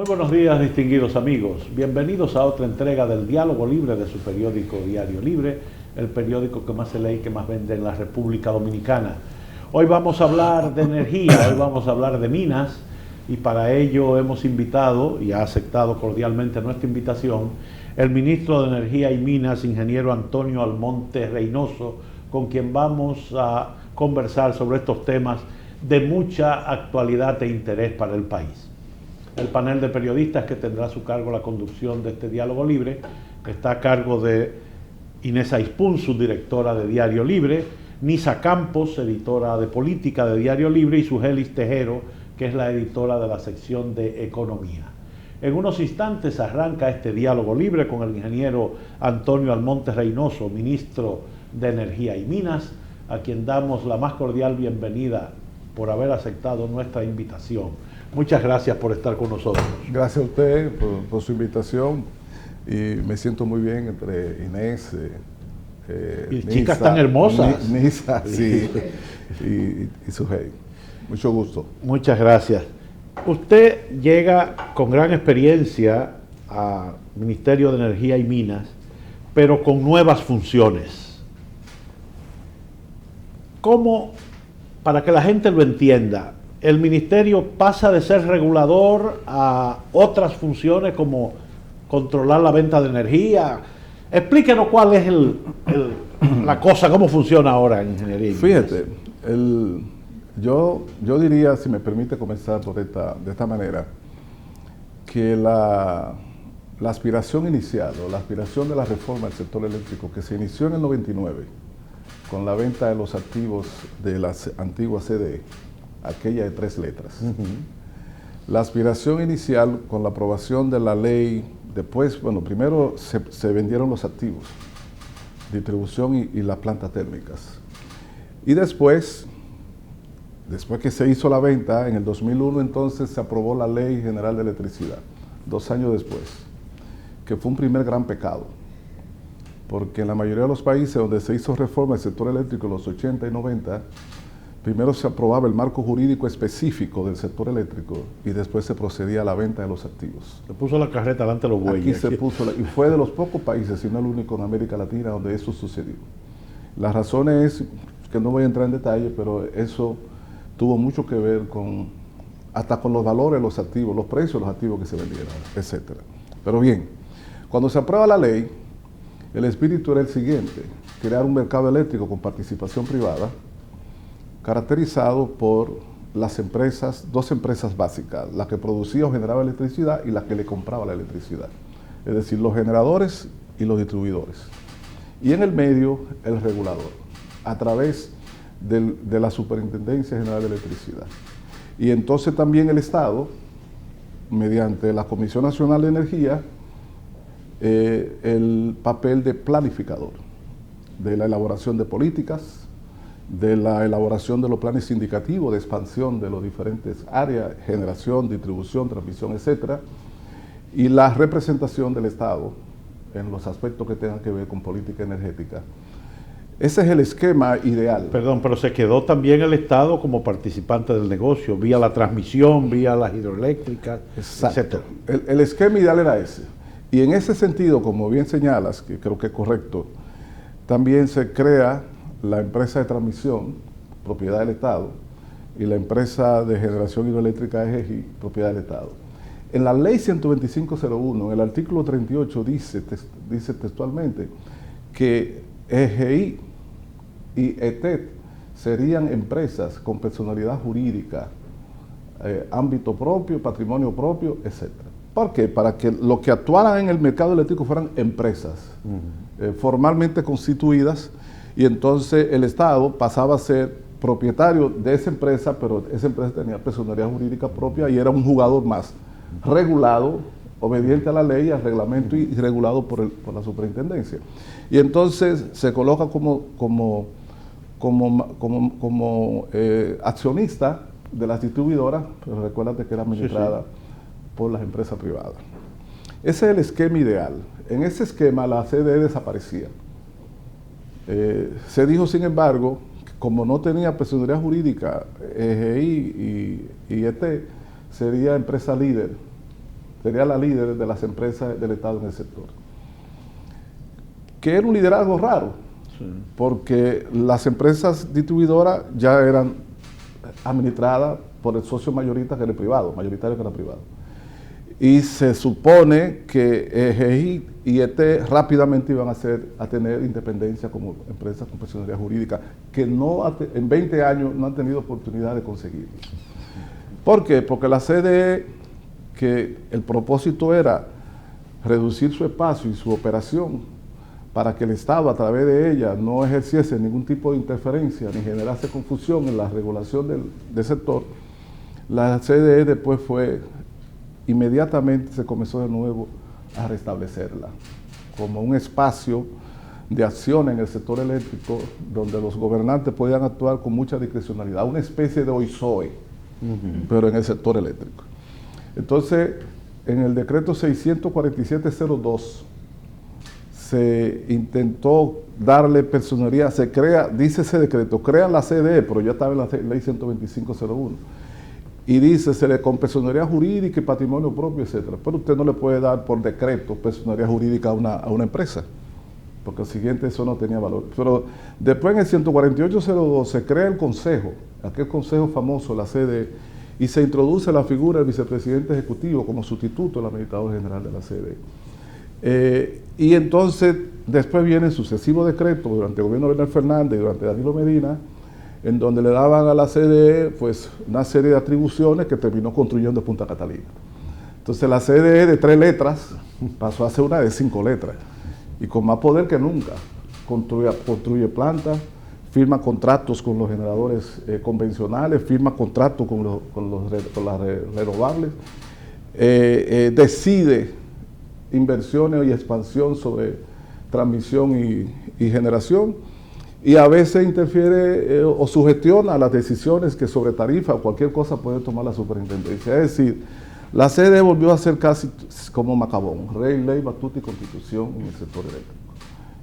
Muy buenos días, distinguidos amigos. Bienvenidos a otra entrega del Diálogo Libre de su periódico Diario Libre, el periódico que más se lee y que más vende en la República Dominicana. Hoy vamos a hablar de energía, hoy vamos a hablar de minas, y para ello hemos invitado, y ha aceptado cordialmente nuestra invitación, el ministro de Energía y Minas, ingeniero Antonio Almonte Reynoso, con quien vamos a conversar sobre estos temas de mucha actualidad e interés para el país. El panel de periodistas que tendrá a su cargo la conducción de este Diálogo Libre está a cargo de Inés Aispun, subdirectora de Diario Libre, Nisa Campos, editora de Política de Diario Libre, y Sugelis Tejero, que es la editora de la sección de Economía. En unos instantes arranca este Diálogo Libre con el ingeniero Antonio Almonte Reynoso, ministro de Energía y Minas, a quien damos la más cordial bienvenida por haber aceptado nuestra invitación. Muchas gracias por estar con nosotros. Gracias a usted por su invitación, y me siento muy bien entre Inés, y chicas tan hermosas. Nisa, sí, y Sujei. Mucho gusto. Muchas gracias. Usted llega con gran experiencia al Ministerio de Energía y Minas, pero con nuevas funciones. ¿Cómo, para que la gente lo entienda, el ministerio pasa de ser regulador a otras funciones como controlar la venta de energía? Explíquenos cuál es la cosa, cómo funciona ahora en ingeniería. Fíjate, yo diría, si me permite comenzar de esta manera, que la aspiración inicial o la aspiración de la reforma del sector eléctrico que se inició en el 99 con la venta de los activos de las antiguas CDE, aquella de 3 letras. La aspiración inicial con la aprobación de la ley, después, bueno, primero se vendieron los activos, distribución y las plantas térmicas. Y después que se hizo la venta, en el 2001 entonces se aprobó la Ley General de Electricidad, 2 años después, que fue un primer gran pecado, porque en la mayoría de los países donde se hizo reforma del sector eléctrico en los 80 y 90, primero se aprobaba el marco jurídico específico del sector eléctrico y después se procedía a la venta de los activos. Se puso la carreta delante de los bueyes. Aquí se puso, y fue de los pocos países, si no el único en América Latina, donde eso sucedió. La razón es, que no voy a entrar en detalle, pero eso tuvo mucho que ver hasta con los valores de los activos, los precios de los activos que se vendieron, etc. Pero bien, cuando se aprueba la ley, el espíritu era el siguiente: crear un mercado eléctrico con participación privada, caracterizado por las empresas, 2 empresas básicas, la que producía o generaba electricidad y la que le compraba la electricidad, es decir, los generadores y los distribuidores. Y en el medio, el regulador, a través de la Superintendencia General de Electricidad. Y entonces también el Estado, mediante la Comisión Nacional de Energía, el papel de planificador, de la elaboración de políticas, de la elaboración de los planes indicativos de expansión de las diferentes áreas, generación, distribución, transmisión, etc. Y la representación del Estado en los aspectos que tengan que ver con política energética. Ese es el esquema ideal. Perdón, pero se quedó también el Estado como participante del negocio, vía la transmisión, vía las hidroeléctricas, etc. El esquema ideal era ese. Y en ese sentido, como bien señalas, que creo que es correcto, también se crea la empresa de transmisión, propiedad del Estado, y la empresa de generación hidroeléctrica EGI, propiedad del Estado. En la ley 125.01, en el artículo 38 dice textualmente que EGI y ETET serían empresas con personalidad jurídica, ámbito propio, patrimonio propio, etc. ¿Por qué? Para que lo que actuaran en el mercado eléctrico fueran empresas formalmente constituidas, y entonces el Estado pasaba a ser propietario de esa empresa, pero esa empresa tenía personalidad jurídica propia y era un jugador más, regulado, obediente a la ley, al reglamento y regulado por la superintendencia. Y entonces se coloca como accionista de las distribuidoras, pero recuérdate que era administrada por las empresas privadas. Ese es el esquema ideal. En ese esquema la CDE desaparecía. Se dijo, sin embargo, que como no tenía personalidad jurídica, EGI y ET, sería empresa líder, sería la líder de las empresas del Estado en el sector. Que era un liderazgo raro, sí, porque las empresas distribuidoras ya eran administradas por el socio mayoritario que era privado, y se supone que EGI y ET rápidamente iban a tener independencia como empresas con personalidad jurídica, que en 20 años no han tenido oportunidad de conseguirlo. ¿Por qué? Porque la CDE, que el propósito era reducir su espacio y su operación para que el Estado a través de ella no ejerciese ningún tipo de interferencia ni generase confusión en la regulación del sector, la CDE después inmediatamente se comenzó de nuevo a restablecerla como un espacio de acción en el sector eléctrico donde los gobernantes podían actuar con mucha discrecionalidad, una especie de OISOE, pero en el sector eléctrico. Entonces, en el decreto 647-02 se intentó darle personería, dice ese decreto, crean la CDE, pero ya estaba en la ley 125-01, y dice, con personería jurídica y patrimonio propio, etcétera. Pero usted no le puede dar por decreto personería jurídica a una empresa, porque el siguiente eso no tenía valor. Pero después en el 148-02 se crea el consejo, aquel consejo famoso, la CDE, y se introduce la figura del vicepresidente ejecutivo como sustituto del administrador general de la CDE. Y entonces, después vienen sucesivos decretos durante el gobierno de Leonel Fernández y durante Danilo Medina, en donde le daban a la CDE pues, una serie de atribuciones que terminó construyendo Punta Catalina. Entonces la CDE de 3 letras pasó a ser una de 5 letras, y con más poder que nunca. Construye plantas, firma contratos con los generadores convencionales, firma contratos con las renovables, decide inversiones y expansión sobre transmisión y generación, y a veces interfiere o sugestiona las decisiones que sobre tarifa o cualquier cosa puede tomar la superintendencia. Es decir, la CDE volvió a ser casi como Macabón, rey, ley, batuta y constitución en el sector eléctrico.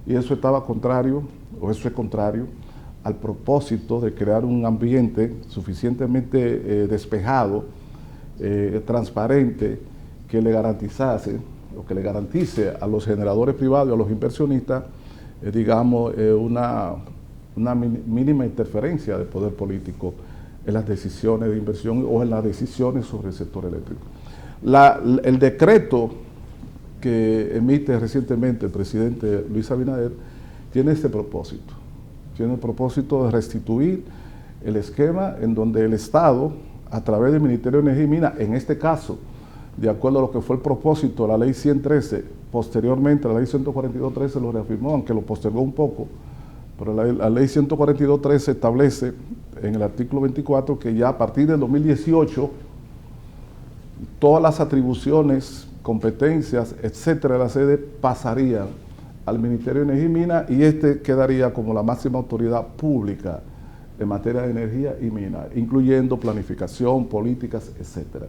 Y eso estaba contrario, o eso es contrario, al propósito de crear un ambiente suficientemente despejado, transparente, que le garantizase, o que le garantice a los generadores privados y a los inversionistas, digamos, una mínima interferencia del poder político en las decisiones de inversión o en las decisiones sobre el sector eléctrico. El decreto que emite recientemente el presidente Luis Abinader tiene este propósito. Tiene el propósito de restituir el esquema en donde el Estado, a través del Ministerio de Energía y Minas, en este caso, de acuerdo a lo que fue el propósito de la ley 113, posteriormente la ley 142.13 lo reafirmó, aunque lo postergó un poco, pero la ley 142.13 establece en el artículo 24 que ya a partir del 2018 todas las atribuciones, competencias, etcétera, de la CDE pasarían al Ministerio de Energía y Minas, y este quedaría como la máxima autoridad pública en materia de energía y minas, incluyendo planificación, políticas, etcétera.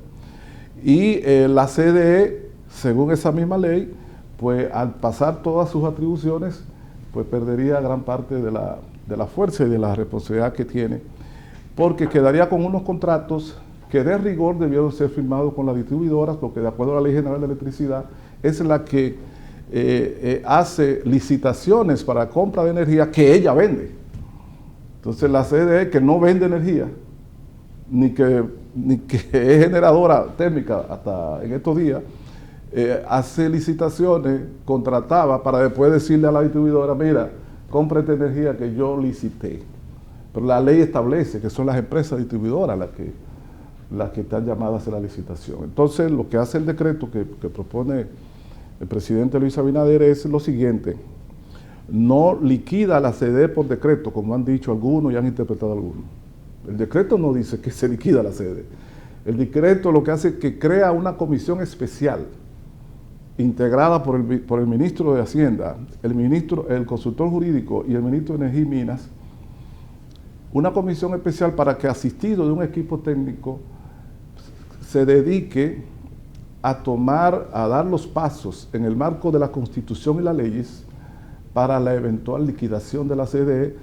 Y la CDE, según esa misma ley, pues al pasar todas sus atribuciones, pues perdería gran parte de la fuerza y de la responsabilidad que tiene, porque quedaría con unos contratos que de rigor debieron ser firmados con las distribuidoras, porque de acuerdo a la Ley General de Electricidad, es la que hace licitaciones para compra de energía que ella vende. Entonces la CDE, que no vende energía, ni que es generadora térmica hasta en estos días, hace licitaciones, contrataba para después decirle a la distribuidora, mira, compra esta energía que yo licité. Pero la ley establece que son las empresas distribuidoras las que están llamadas a hacer la licitación. Entonces, lo que hace el decreto que propone el presidente Luis Abinader es lo siguiente: no liquida la CDE por decreto, como han dicho algunos y han interpretado algunos. El decreto no dice que se liquida la CDE. El decreto lo que hace es que crea una comisión especial integrada por el ministro de Hacienda, el consultor jurídico y el ministro de Energía y Minas, una comisión especial para que, asistido de un equipo técnico, se dedique a dar los pasos en el marco de la Constitución y las leyes para la eventual liquidación de la CDE,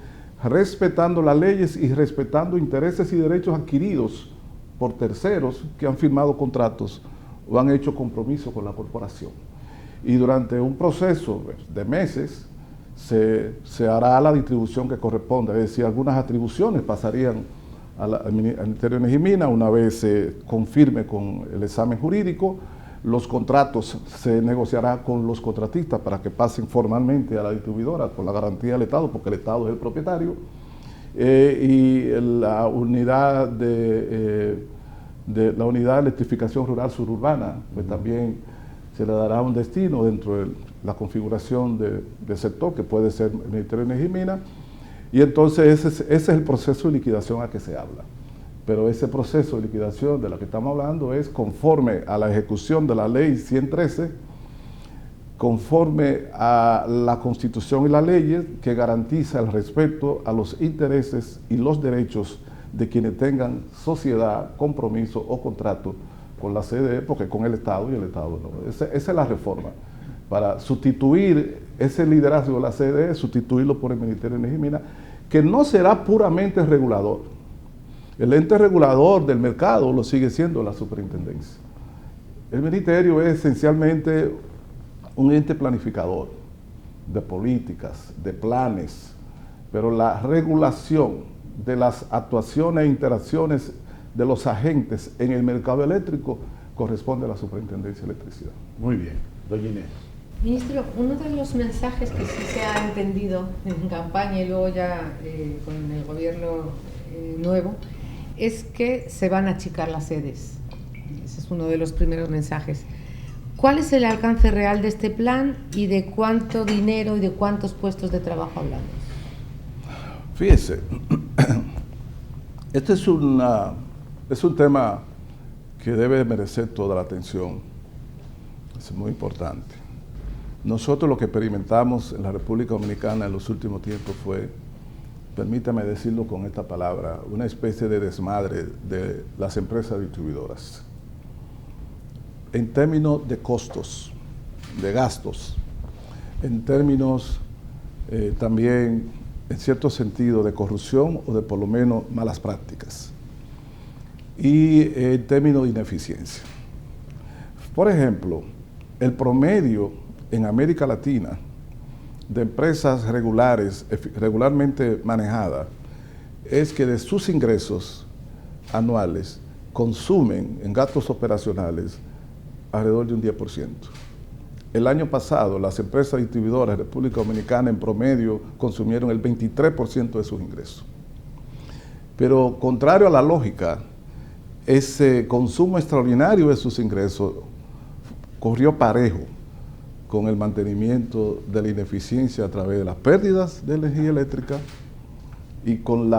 respetando las leyes y respetando intereses y derechos adquiridos por terceros que han firmado contratos o han hecho compromiso con la corporación. Y durante un proceso de meses se hará la distribución que corresponde, es decir, algunas atribuciones pasarían al Ministerio de Energía y Minas una vez se confirme con el examen jurídico. Los contratos se negociará con los contratistas para que pasen formalmente a la distribuidora con la garantía del Estado, porque el Estado es el propietario. Y la unidad de electrificación rural suburbana, pues también se le dará un destino dentro de la configuración del sector, que puede ser el Ministerio de Energía y Minas, y entonces ese es el proceso de liquidación a que se habla. Pero ese proceso de liquidación de la que estamos hablando es conforme a la ejecución de la Ley 113, conforme a la Constitución y las leyes que garantiza el respeto a los intereses y los derechos de quienes tengan sociedad, compromiso o contrato con la CDE, porque con el Estado y el Estado no. Esa es la reforma, para sustituir ese liderazgo de la CDE, sustituirlo por el Ministerio de Energía y Minas, que no será puramente regulador. El ente regulador del mercado lo sigue siendo la superintendencia. El ministerio es esencialmente un ente planificador de políticas, de planes, pero la regulación de las actuaciones e interacciones de los agentes en el mercado eléctrico corresponde a la Superintendencia de Electricidad. Muy bien, doña Inés. Ministro, uno de los mensajes que sí se ha entendido en campaña y luego ya con el gobierno nuevo es que se van a achicar las sedes. Ese es uno de los primeros mensajes. ¿Cuál es el alcance real de este plan y de cuánto dinero y de cuántos puestos de trabajo hablamos? Fíjese, este es un tema que debe merecer toda la atención. Es muy importante. Nosotros lo que experimentamos en la República Dominicana en los últimos tiempos fue, permítame decirlo con esta palabra, una especie de desmadre de las empresas distribuidoras. En términos de costos, de gastos, en términos también, en cierto sentido, de corrupción o de por lo menos malas prácticas. Y en términos de ineficiencia. Por ejemplo, el promedio en América Latina de empresas regularmente manejadas es que de sus ingresos anuales consumen en gastos operacionales alrededor de un 10%. El año pasado las empresas distribuidoras de República Dominicana en promedio consumieron el 23% de sus ingresos. Pero contrario a la lógica, ese consumo extraordinario de sus ingresos corrió parejo con el mantenimiento de la ineficiencia a través de las pérdidas de energía eléctrica y con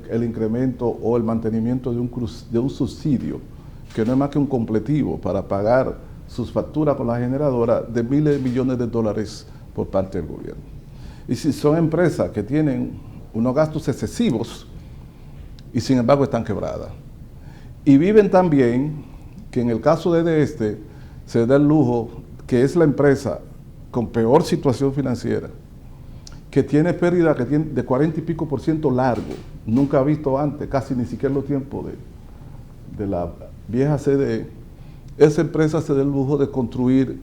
el incremento o el mantenimiento de un subsidio, que no es más que un completivo para pagar sus facturas con la generadora de miles de millones de dólares por parte del gobierno. Y si son empresas que tienen unos gastos excesivos y sin embargo están quebradas. Y viven también, que en el caso de este, se da el lujo, que es la empresa con peor situación financiera, que tiene pérdida de 40 y pico % largo, nunca visto antes, casi ni siquiera en los tiempos de la vieja CDE. Esa empresa se da el lujo de construir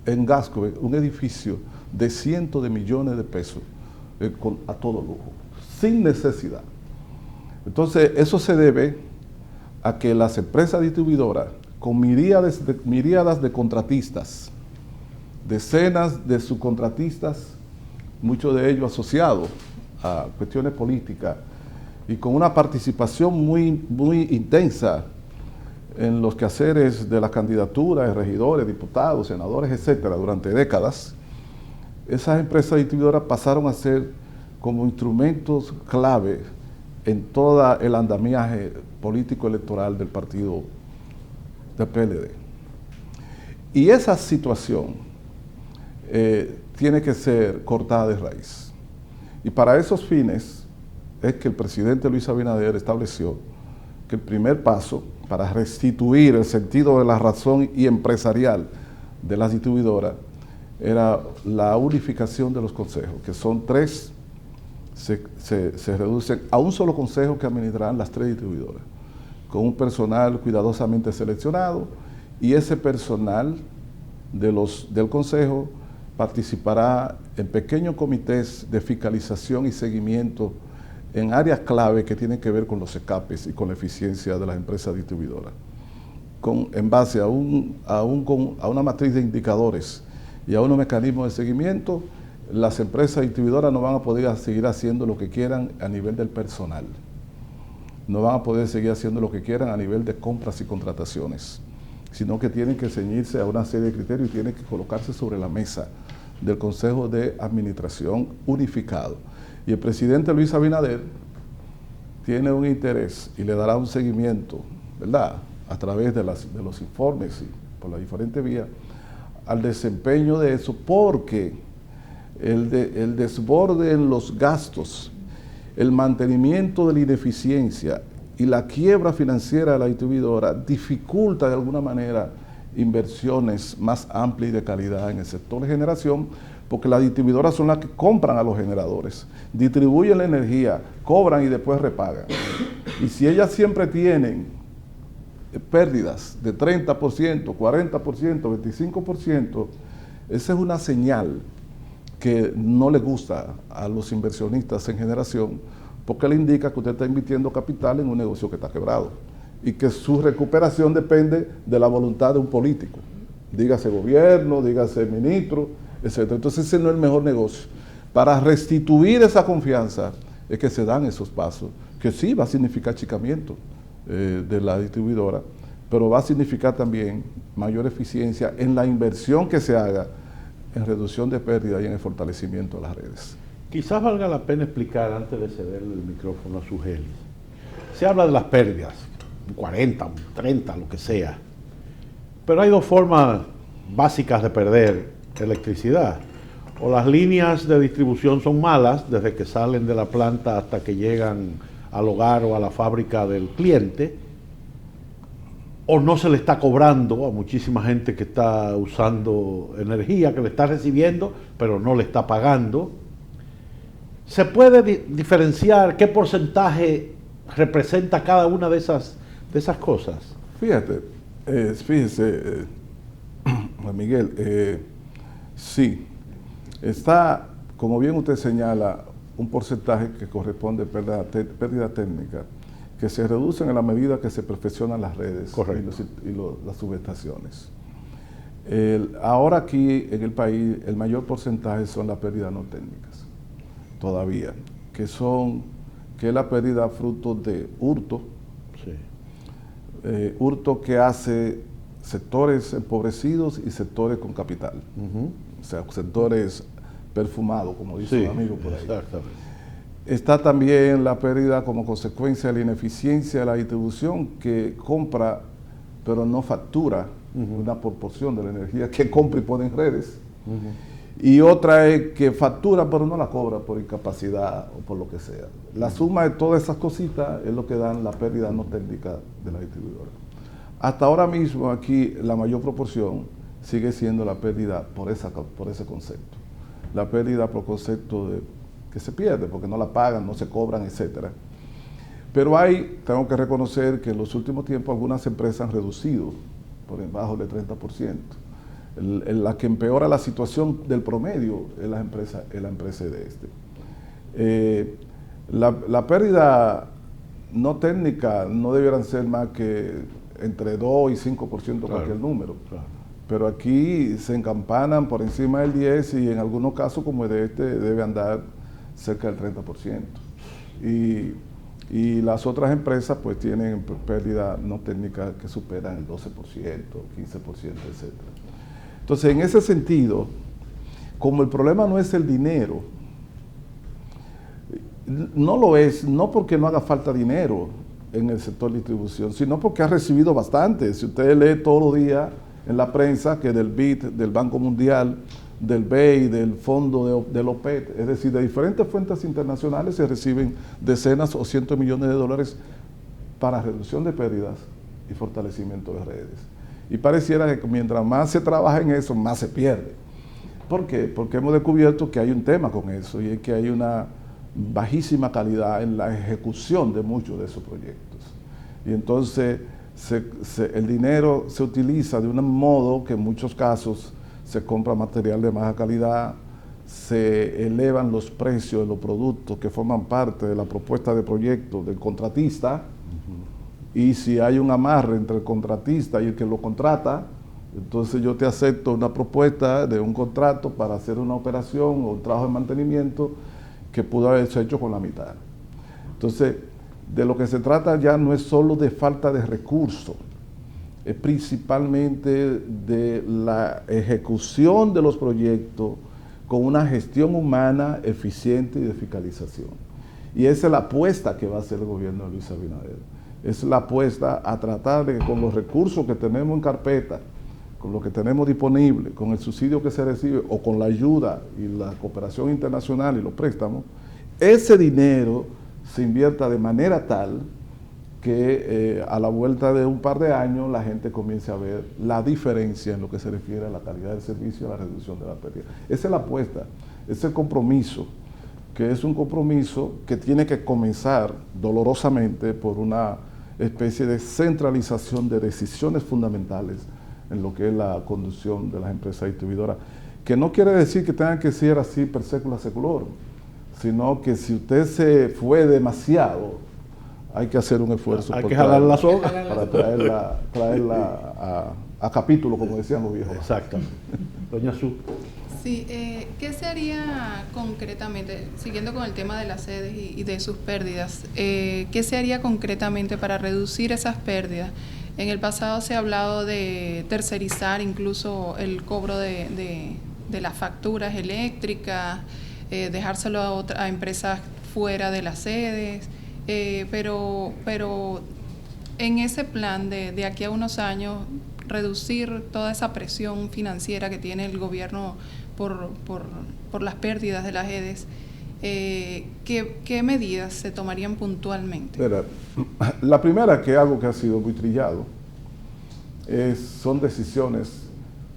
en Gascue un edificio de cientos de millones de pesos a todo lujo, sin necesidad. Entonces, eso se debe a que las empresas distribuidoras, con miríadas de contratistas, decenas de subcontratistas, muchos de ellos asociados a cuestiones políticas, y con una participación muy, muy intensa en los quehaceres de las candidaturas de regidores, diputados, senadores, etcétera, durante décadas, esas empresas distribuidoras pasaron a ser como instrumentos clave en todo el andamiaje político electoral del partido del PLD. Y esa situación tiene que ser cortada de raíz. Y para esos fines es que el presidente Luis Abinader estableció que el primer paso para restituir el sentido de la razón y empresarial de las distribuidoras era la unificación de los consejos, que son 3, se reducen a un solo consejo que administrarán las 3 distribuidoras, con un personal cuidadosamente seleccionado y ese personal del Consejo participará en pequeños comités de fiscalización y seguimiento en áreas clave que tienen que ver con los escapes y con la eficiencia de las empresas distribuidoras, en base a una matriz de indicadores y a unos mecanismos de seguimiento. Las empresas distribuidoras no van a poder seguir haciendo lo que quieran a nivel del personal, no van a poder seguir haciendo lo que quieran a nivel de compras y contrataciones, sino que tienen que ceñirse a una serie de criterios y tienen que colocarse sobre la mesa del Consejo de Administración unificado. Y el presidente Luis Abinader tiene un interés y le dará un seguimiento, ¿verdad?, a través de los informes y por las diferentes vías, al desempeño de eso, porque el desborde en los gastos, el mantenimiento de la ineficiencia y la quiebra financiera de la distribuidora dificulta de alguna manera inversiones más amplias y de calidad en el sector de generación, porque las distribuidoras son las que compran a los generadores, distribuyen la energía, cobran y después repagan. Y si ellas siempre tienen pérdidas de 30%, 40%, 25%, esa es una señal que no le gusta a los inversionistas en generación, porque le indica que usted está invirtiendo capital en un negocio que está quebrado y que su recuperación depende de la voluntad de un político, dígase gobierno, dígase ministro, etc. Entonces ese no es el mejor negocio. Para restituir esa confianza es que se dan esos pasos, que sí va a significar achicamiento de la distribuidora, pero va a significar también mayor eficiencia en la inversión que se haga en reducción de pérdidas y en el fortalecimiento de las redes. Quizás valga la pena explicar, antes de cederle el micrófono a Sugelis. Se habla de las pérdidas, un 40, un 30, lo que sea. Pero hay dos formas básicas de perder electricidad. O las líneas de distribución son malas, desde que salen de la planta hasta que llegan al hogar o a la fábrica del cliente, o no se le está cobrando a muchísima gente que está usando energía, que le está recibiendo, pero no le está pagando. ¿Se puede diferenciar qué porcentaje representa cada una de esas cosas? Fíjese, Miguel, sí, está, como bien usted señala, un porcentaje que corresponde a pérdida técnica, que se reducen en la medida que se perfeccionan las redes y las subestaciones. Ahora aquí en el país el mayor porcentaje son las pérdidas no técnicas, todavía, que es la pérdida fruto de hurto, hurto que hace sectores empobrecidos y sectores con capital, o sea, sectores perfumados, como dice un amigo por ahí. Exactamente. Está también la pérdida como consecuencia de la ineficiencia de la distribución, que compra pero no factura una proporción de la energía que compra y pone en redes. Y otra es que factura pero no la cobra por incapacidad o por lo que sea. La suma de todas esas cositas es lo que dan la pérdida no técnica de la distribuidora. Hasta ahora mismo aquí la mayor proporción sigue siendo la pérdida por ese concepto. La pérdida por concepto de que se pierde porque no la pagan, no se cobran, etc. Pero tengo que reconocer que en los últimos tiempos algunas empresas han reducido por debajo del 30%. La que empeora la situación del promedio es la empresa de este. La pérdida no técnica no debieran ser más que entre 2 y 5% cualquier número. Claro. Pero aquí se encampanan por encima del 10 y en algunos casos como el de este debe andar cerca del 30%. Y las otras empresas pues tienen pérdida no técnica que superan el 12%, 15%, etc. Entonces, en ese sentido, como el problema no es el dinero, no lo es, no porque no haga falta dinero en el sector de distribución, sino porque ha recibido bastante. Si usted lee todos los días en la prensa que del BID, del Banco Mundial, del BEI, del fondo del OPEP, es decir, de diferentes fuentes internacionales se reciben decenas o cientos de millones de dólares para reducción de pérdidas y fortalecimiento de redes. Y pareciera que mientras más se trabaja en eso, más se pierde. ¿Por qué? Porque hemos descubierto que hay un tema con eso y es que hay una bajísima calidad en la ejecución de muchos de esos proyectos. Y entonces el dinero se utiliza de un modo que en muchos casos se compra material de baja calidad, se elevan los precios de los productos que forman parte de la propuesta de proyecto del contratista, y si hay un amarre entre el contratista y el que lo contrata, entonces yo te acepto una propuesta de un contrato para hacer una operación o un trabajo de mantenimiento que pudo haberse hecho con la mitad. Entonces, de lo que se trata ya no es solo de falta de recursos, es principalmente de la ejecución de los proyectos con una gestión humana eficiente y de fiscalización. Y esa es la apuesta que va a hacer el gobierno de Luis Abinader. Es la apuesta a tratar de que con los recursos que tenemos en carpeta, con lo que tenemos disponible, con el subsidio que se recibe o con la ayuda y la cooperación internacional y los préstamos, ese dinero se invierta de manera tal que a la vuelta de un par de años la gente comience a ver la diferencia en lo que se refiere a la calidad del servicio y a la reducción de la pérdida. Esa es la apuesta, ese es el compromiso, que es un compromiso que tiene que comenzar dolorosamente por una especie de centralización de decisiones fundamentales en lo que es la conducción de las empresas distribuidoras, que no quiere decir que tengan que ser así per secula seculorum, sino que si usted se fue demasiado, hay que hacer un esfuerzo. Hay que jalar la soga. Para traerla a capítulo, como decían los viejos. Exactamente. Doña Su. Sí, ¿qué se haría concretamente, siguiendo con el tema de las sedes y de sus pérdidas, qué se haría concretamente para reducir esas pérdidas? En el pasado se ha hablado de tercerizar incluso el cobro de las facturas eléctricas, dejárselo a empresas fuera de las sedes, pero en ese plan de aquí a unos años, reducir toda esa presión financiera que tiene el gobierno por las pérdidas de las EDES, ¿qué medidas se tomarían puntualmente? Mira, la primera, que es algo que ha sido muy trillado, son decisiones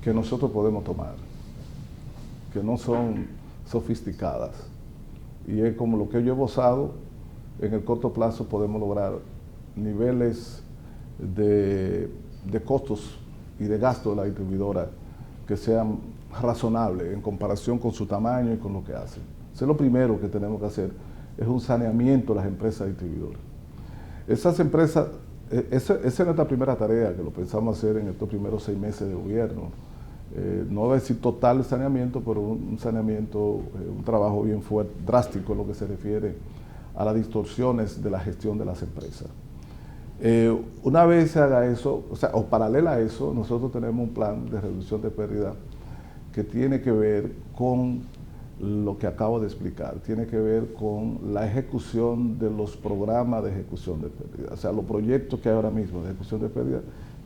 que nosotros podemos tomar, que no son sofisticadas, y es como lo que yo he esbozado. En el corto plazo podemos lograr niveles de costos y de gasto de la distribuidora que sean razonables en comparación con su tamaño y con lo que hacen. Eso es lo primero que tenemos que hacer, es un saneamiento de las empresas distribuidoras. Esas empresas, esa es nuestra primera tarea, que lo pensamos hacer en estos primeros 6 meses de gobierno. No voy a decir total saneamiento, pero un saneamiento, un trabajo bien fuerte, drástico en lo que se refiere a las distorsiones de la gestión de las empresas. Una vez se haga eso, o paralela a eso, nosotros tenemos un plan de reducción de pérdida que tiene que ver con lo que acabo de explicar, tiene que ver con la ejecución de los programas de ejecución de pérdida. O sea, los proyectos que hay ahora mismo de ejecución de pérdida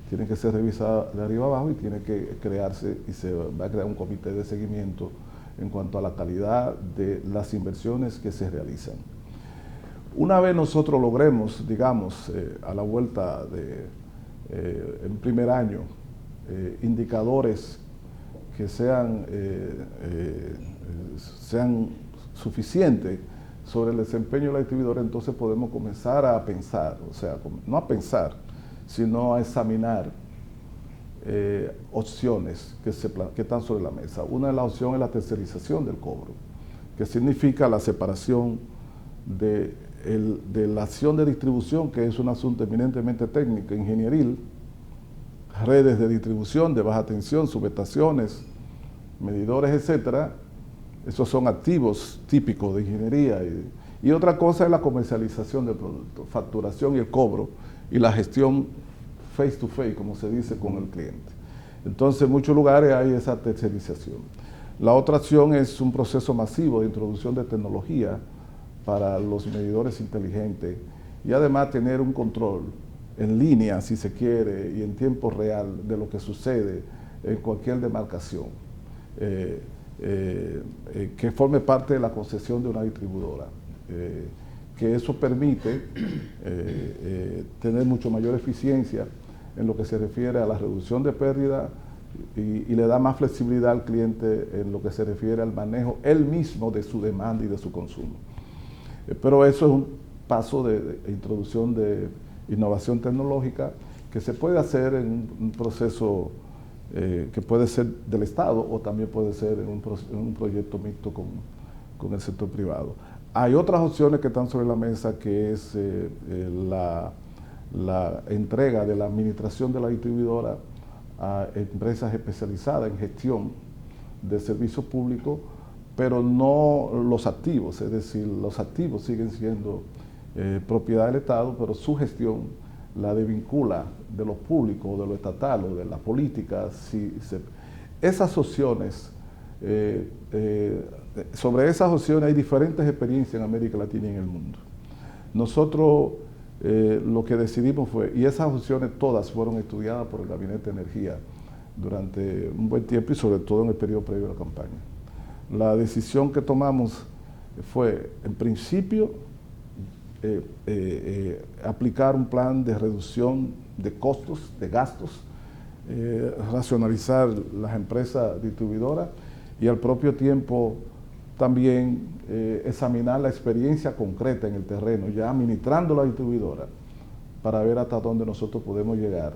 tienen que ser revisados de arriba abajo y tiene que crearse, y se va a crear un comité de seguimiento en cuanto a la calidad de las inversiones que se realizan. Una vez nosotros logremos, digamos, a la vuelta en primer año, indicadores que sean suficientes sobre el desempeño de la distribuidora, entonces podemos comenzar a pensar, o sea, no a pensar, sino a examinar opciones que están sobre la mesa. Una de las opciones es la tercerización del cobro, que significa la separación de la acción de distribución, que es un asunto eminentemente técnico, ingenieril, redes de distribución de baja tensión, subestaciones, medidores, etcétera. Esos son activos típicos de ingeniería. Y otra cosa es la comercialización del producto, facturación y el cobro, y la gestión face to face, como se dice, con el cliente. Entonces, en muchos lugares hay esa tercerización. La otra acción es un proceso masivo de introducción de tecnología para los medidores inteligentes, y además tener un control en línea, si se quiere, y en tiempo real de lo que sucede en cualquier demarcación, que forme parte de la concesión de una distribuidora, que eso permite tener mucho mayor eficiencia en lo que se refiere a la reducción de pérdida y le da más flexibilidad al cliente en lo que se refiere al manejo él mismo de su demanda y de su consumo. Pero eso es un paso de introducción de innovación tecnológica, que se puede hacer en un proceso que puede ser del Estado o también puede ser en un proyecto mixto con el sector privado. Hay otras opciones que están sobre la mesa, que es la entrega de la administración de la distribuidora a empresas especializadas en gestión de servicios públicos, pero no los activos, es decir, los activos siguen siendo propiedad del Estado, pero su gestión la desvincula de los públicos, de lo estatal o de la política. Esas opciones, sobre esas opciones hay diferentes experiencias en América Latina y en el mundo. Nosotros lo que decidimos fue, y esas opciones todas fueron estudiadas por el Gabinete de Energía durante un buen tiempo y sobre todo en el periodo previo a la campaña. La decisión que tomamos fue, en principio, aplicar un plan de reducción de costos, de gastos, racionalizar las empresas distribuidoras y al propio tiempo también examinar la experiencia concreta en el terreno, ya administrando la distribuidora, para ver hasta dónde nosotros podemos llegar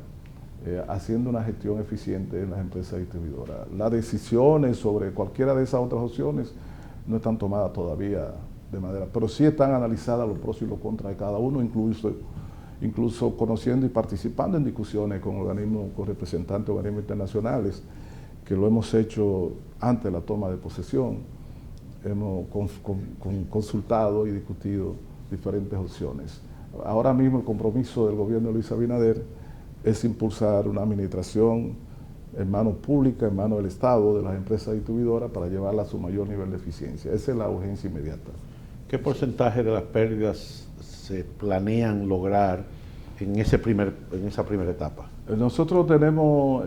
haciendo una gestión eficiente en las empresas distribuidoras. Las decisiones sobre cualquiera de esas otras opciones no están tomadas todavía de manera, pero sí están analizadas los pros y los contras de cada uno, incluso conociendo y participando en discusiones con organismos, con representantes de organismos internacionales, que lo hemos hecho antes de la toma de posesión. Hemos consultado y discutido diferentes opciones. Ahora mismo el compromiso del gobierno de Luis Abinader es impulsar una administración en manos públicas, en manos del Estado, de las empresas distribuidoras, para llevarla a su mayor nivel de eficiencia. Esa es la urgencia inmediata. ¿Qué porcentaje de las pérdidas se planean lograr en esa primera etapa? Nosotros hemos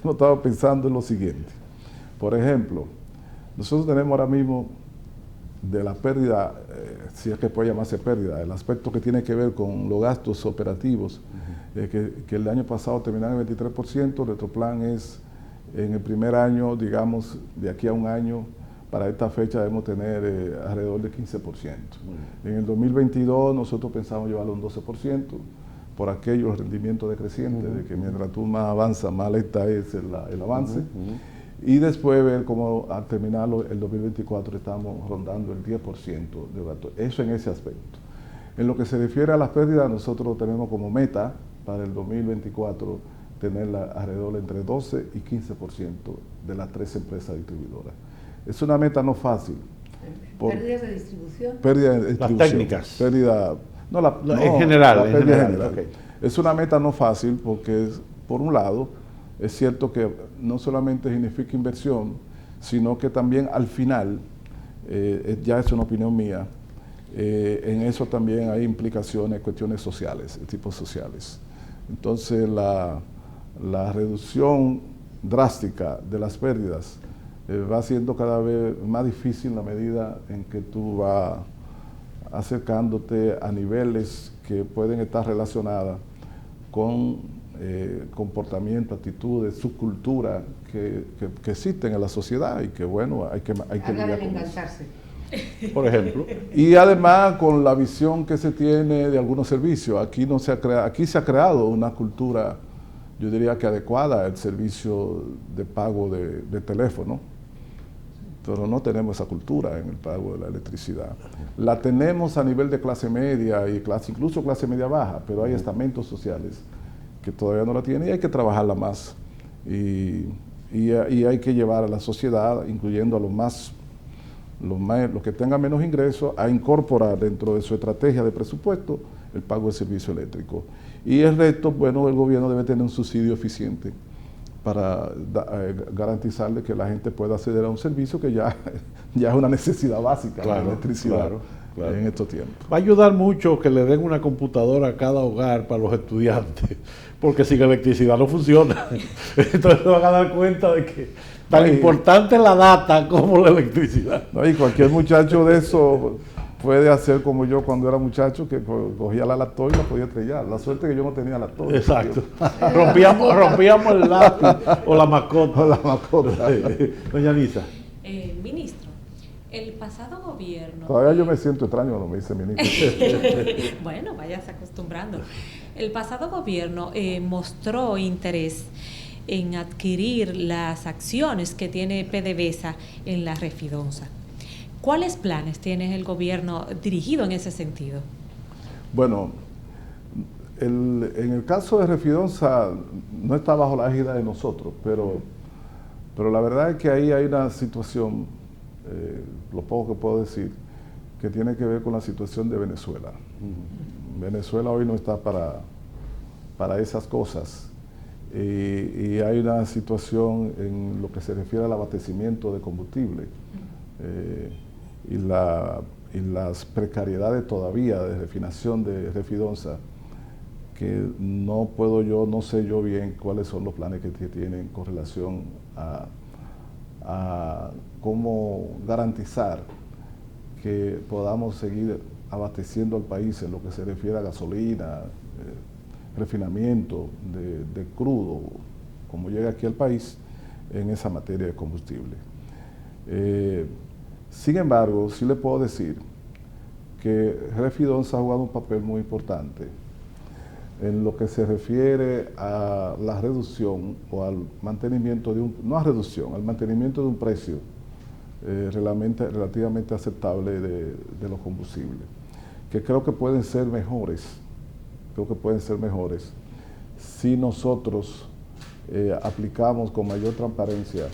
estado pensando en lo siguiente. Por ejemplo, nosotros tenemos ahora mismo de la pérdida, si es que puede llamarse pérdida, el aspecto que tiene que ver con los gastos operativos, que el año pasado terminaron en 23%, nuestro plan es en el primer año, digamos, de aquí a un año, para esta fecha debemos tener alrededor de 15%. En el 2022 nosotros pensamos llevarlo a un 12%, por aquellos rendimientos decrecientes, de que mientras tú más avanzas, más lenta es el avance. Y después ver cómo al terminarlo el 2024 estamos rondando el 10% de gasto. Eso en ese aspecto. En lo que se refiere a las pérdidas, nosotros tenemos como meta para el 2024 tenerla alrededor entre 12 y 15% de las 3 empresas distribuidoras. Es una meta no fácil. ¿Pérdidas de distribución? Pérdidas de distribución. Las técnicas. Pérdida, en general. En general. Okay. Es una meta no fácil porque, por un lado, es cierto que no solamente significa inversión, sino que también al final, ya es una opinión mía, en eso también hay implicaciones, cuestiones sociales, tipos sociales. Entonces la reducción drástica de las pérdidas va siendo cada vez más difícil en la medida en que tú vas acercándote a niveles que pueden estar relacionadas con comportamiento, actitudes, subcultura que existen en la sociedad y que bueno, hay que lidiar con eso. Por ejemplo. Y además con la visión que se tiene de algunos servicios. Aquí se ha creado una cultura, yo diría que adecuada al servicio de pago de teléfono, pero no tenemos esa cultura en el pago de la electricidad. La tenemos a nivel de clase media y incluso clase media baja, pero hay estamentos sociales que todavía no la tienen y hay que trabajarla más. Y hay que llevar a la sociedad, incluyendo a los que tengan menos ingresos, a incorporar dentro de su estrategia de presupuesto el pago del servicio eléctrico. Y el resto, bueno, el gobierno debe tener un subsidio eficiente para garantizarle que la gente pueda acceder a un servicio que ya es una necesidad básica, la electricidad en estos tiempos. Va a ayudar mucho que le den una computadora a cada hogar para los estudiantes, porque sin electricidad no funciona. Entonces se van a dar cuenta de que tan importante es la data como la electricidad. No, y cualquier muchacho de eso puede hacer como yo cuando era muchacho, que cogía la laptop y la podía estrellar. La suerte que yo no tenía laptop. Exacto. rompíamos el lápiz o la mascota. O la mascota. Doña Nisa. Ministro, El pasado gobierno... Todavía yo me siento extraño cuando me dice ministro. Bueno, vayas acostumbrando. El pasado gobierno mostró interés en adquirir las acciones que tiene PDVSA en la Refidonza. ¿Cuáles planes tiene el gobierno dirigido en ese sentido? Bueno, en el caso de Refidonza no está bajo la égida de nosotros, pero la verdad es que ahí hay una situación, lo poco que puedo decir, que tiene que ver con la situación de Venezuela. Venezuela hoy no está para esas cosas. Y hay una situación en lo que se refiere al abastecimiento de combustible y las precariedades todavía de refinación de Refidonza, que no sé yo bien cuáles son los planes que tienen con relación a cómo garantizar que podamos seguir abasteciendo al país en lo que se refiere a gasolina, refinamiento de crudo, como llega aquí al país, en esa materia de combustible. Sin embargo, sí le puedo decir que Refidonza ha jugado un papel muy importante en lo que se refiere a la reducción o al mantenimiento al mantenimiento de un precio relativamente aceptable de los combustibles, que creo que pueden ser mejores. Si nosotros aplicamos con mayor transparencia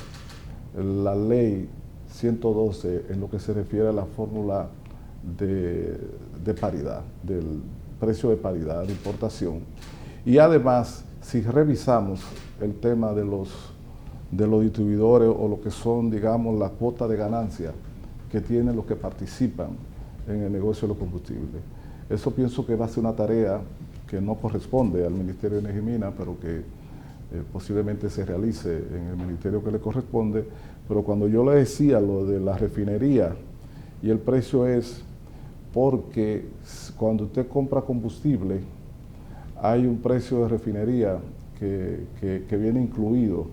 la ley 112 en lo que se refiere a la fórmula de paridad, del precio de paridad de importación. Y además, si revisamos el tema de los distribuidores o lo que son, digamos, las cuotas de ganancia que tienen los que participan en el negocio de los combustibles, eso pienso que va a ser una tarea que no corresponde al Ministerio de Energía y Minas, pero que posiblemente se realice en el ministerio que le corresponde. Pero cuando yo le decía lo de la refinería y el precio es porque cuando usted compra combustible hay un precio de refinería que viene incluido.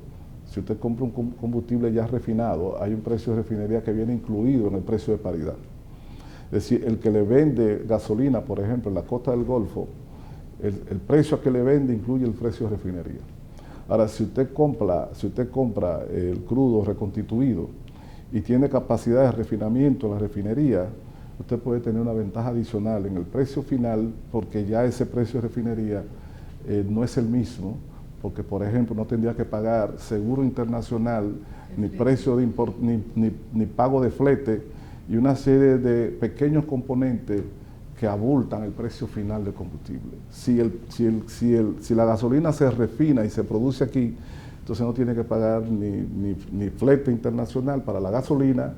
Si usted compra un combustible ya refinado, hay un precio de refinería que viene incluido en el precio de paridad. Es decir, el que le vende gasolina, por ejemplo, en la costa del Golfo, el precio que le vende incluye el precio de refinería. Ahora, si usted compra el crudo reconstituido y tiene capacidad de refinamiento en la refinería, usted puede tener una ventaja adicional en el precio final, porque ya ese precio de refinería no es el mismo, porque, por ejemplo, no tendría que pagar seguro internacional, ni precio de ni pago de flete, y una serie de pequeños componentes que abultan el precio final del combustible. Si la gasolina se refina y se produce aquí, entonces no tiene que pagar ni flete internacional para la gasolina,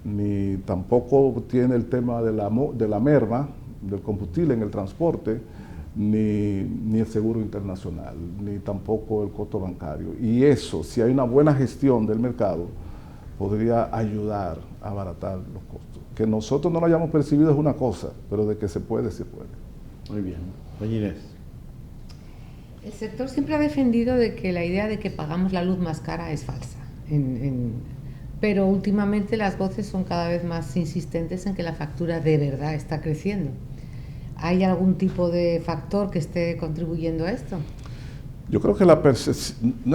ni tampoco tiene el tema de la merma del combustible en el transporte, ni el seguro internacional, ni tampoco el costo bancario. Y eso, si hay una buena gestión del mercado, podría ayudar a abaratar los costos. Que nosotros no lo hayamos percibido es una cosa, pero de que se puede, se puede. Muy bien. Doña Inés. El sector siempre ha defendido de que la idea de que pagamos la luz más cara es falsa. Pero últimamente las voces son cada vez más insistentes en que la factura de verdad está creciendo. ¿Hay algún tipo de factor que esté contribuyendo a esto? Yo creo que no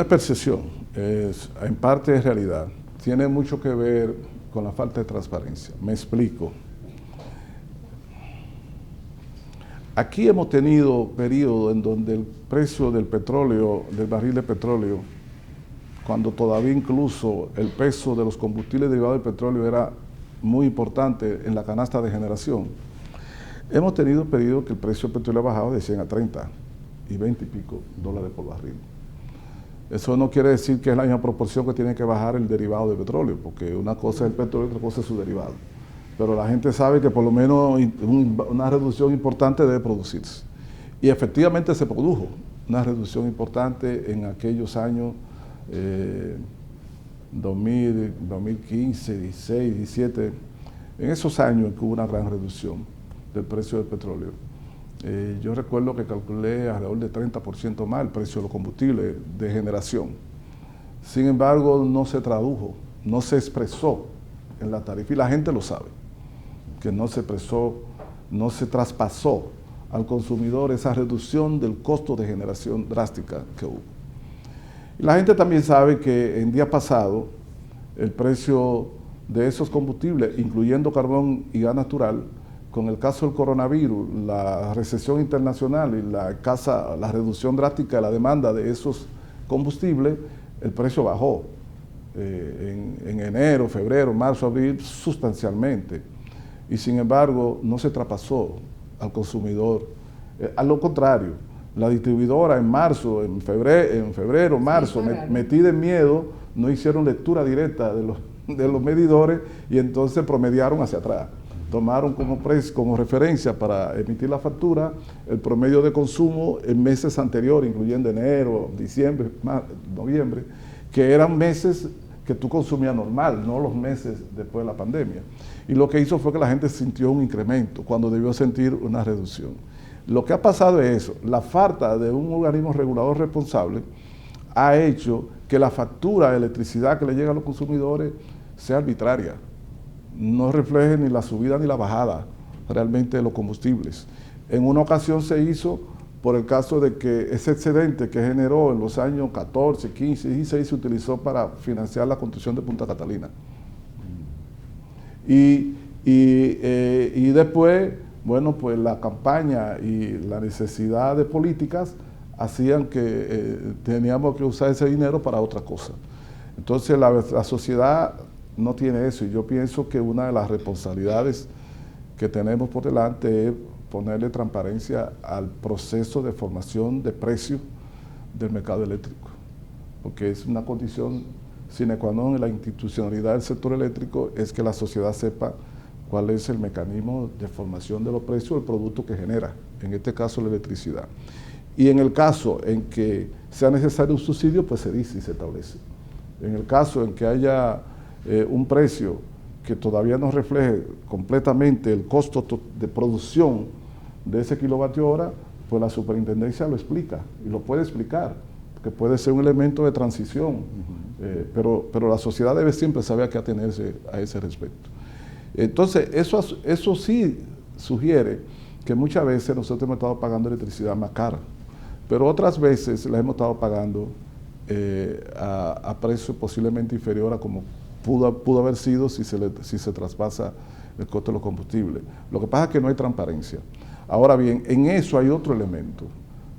es percepción, en parte es realidad. Tiene mucho que ver con la falta de transparencia. Me explico. Aquí hemos tenido periodos en donde el precio del petróleo, del barril de petróleo, cuando todavía incluso el peso de los combustibles derivados del petróleo era muy importante en la canasta de generación, hemos tenido periodos que el precio del petróleo ha bajado de 100 a 30 y 20 y pico dólares por barril. Eso no quiere decir que es la misma proporción que tiene que bajar el derivado de petróleo, porque una cosa es el petróleo y otra cosa es su derivado. Pero la gente sabe que por lo menos una reducción importante debe producirse. Y efectivamente se produjo una reducción importante en aquellos años 2015, 16, 17. En esos años que hubo una gran reducción del precio del petróleo. Yo recuerdo que calculé alrededor de 30% más el precio de los combustibles de generación. Sin embargo, no se tradujo, no se expresó en la tarifa, y la gente lo sabe, que no se traspasó al consumidor esa reducción del costo de generación drástica que hubo. Y la gente también sabe que en día pasado el precio de esos combustibles, incluyendo carbón y gas natural, con el caso del coronavirus, la recesión internacional y la reducción drástica de la demanda de esos combustibles, el precio bajó en enero, febrero, marzo, abril sustancialmente. Y sin embargo no se traspasó al consumidor. A lo contrario, la distribuidora en marzo, en febrero, marzo, metida en miedo, no hicieron lectura directa de los medidores y entonces promediaron hacia atrás. Tomaron como referencia para emitir la factura el promedio de consumo en meses anteriores, incluyendo enero, diciembre, noviembre, que eran meses que tú consumías normal, no los meses después de la pandemia. Y lo que hizo fue que la gente sintió un incremento cuando debió sentir una reducción. Lo que ha pasado es eso, la falta de un organismo regulador responsable ha hecho que la factura de electricidad que le llega a los consumidores sea arbitraria, no refleje ni la subida ni la bajada realmente de los combustibles. En una ocasión se hizo por el caso de que ese excedente que generó en los años 14, 15, 16 se utilizó para financiar la construcción de Punta Catalina. Y después, bueno, pues la campaña y la necesidad de políticas hacían que teníamos que usar ese dinero para otra cosa. Entonces la sociedad no tiene eso, y yo pienso que una de las responsabilidades que tenemos por delante es ponerle transparencia al proceso de formación de precios del mercado eléctrico, porque es una condición sine qua non en la institucionalidad del sector eléctrico, es que la sociedad sepa cuál es el mecanismo de formación de los precios del producto que genera, en este caso la electricidad. Y en el caso en que sea necesario un subsidio, pues se dice y se establece. En el caso en que haya un precio que todavía no refleje completamente el costo de producción de ese kilovatio hora, pues la superintendencia lo explica, y lo puede explicar, que puede ser un elemento de transición, pero la sociedad debe siempre saber a qué atenerse a ese respecto. Entonces, eso sí sugiere que muchas veces nosotros hemos estado pagando electricidad más cara, pero otras veces la hemos estado pagando a precio posiblemente inferior a como pudo haber sido si se traspasa el costo de los combustibles. Lo que pasa es que no hay transparencia. Ahora bien, en eso hay otro elemento.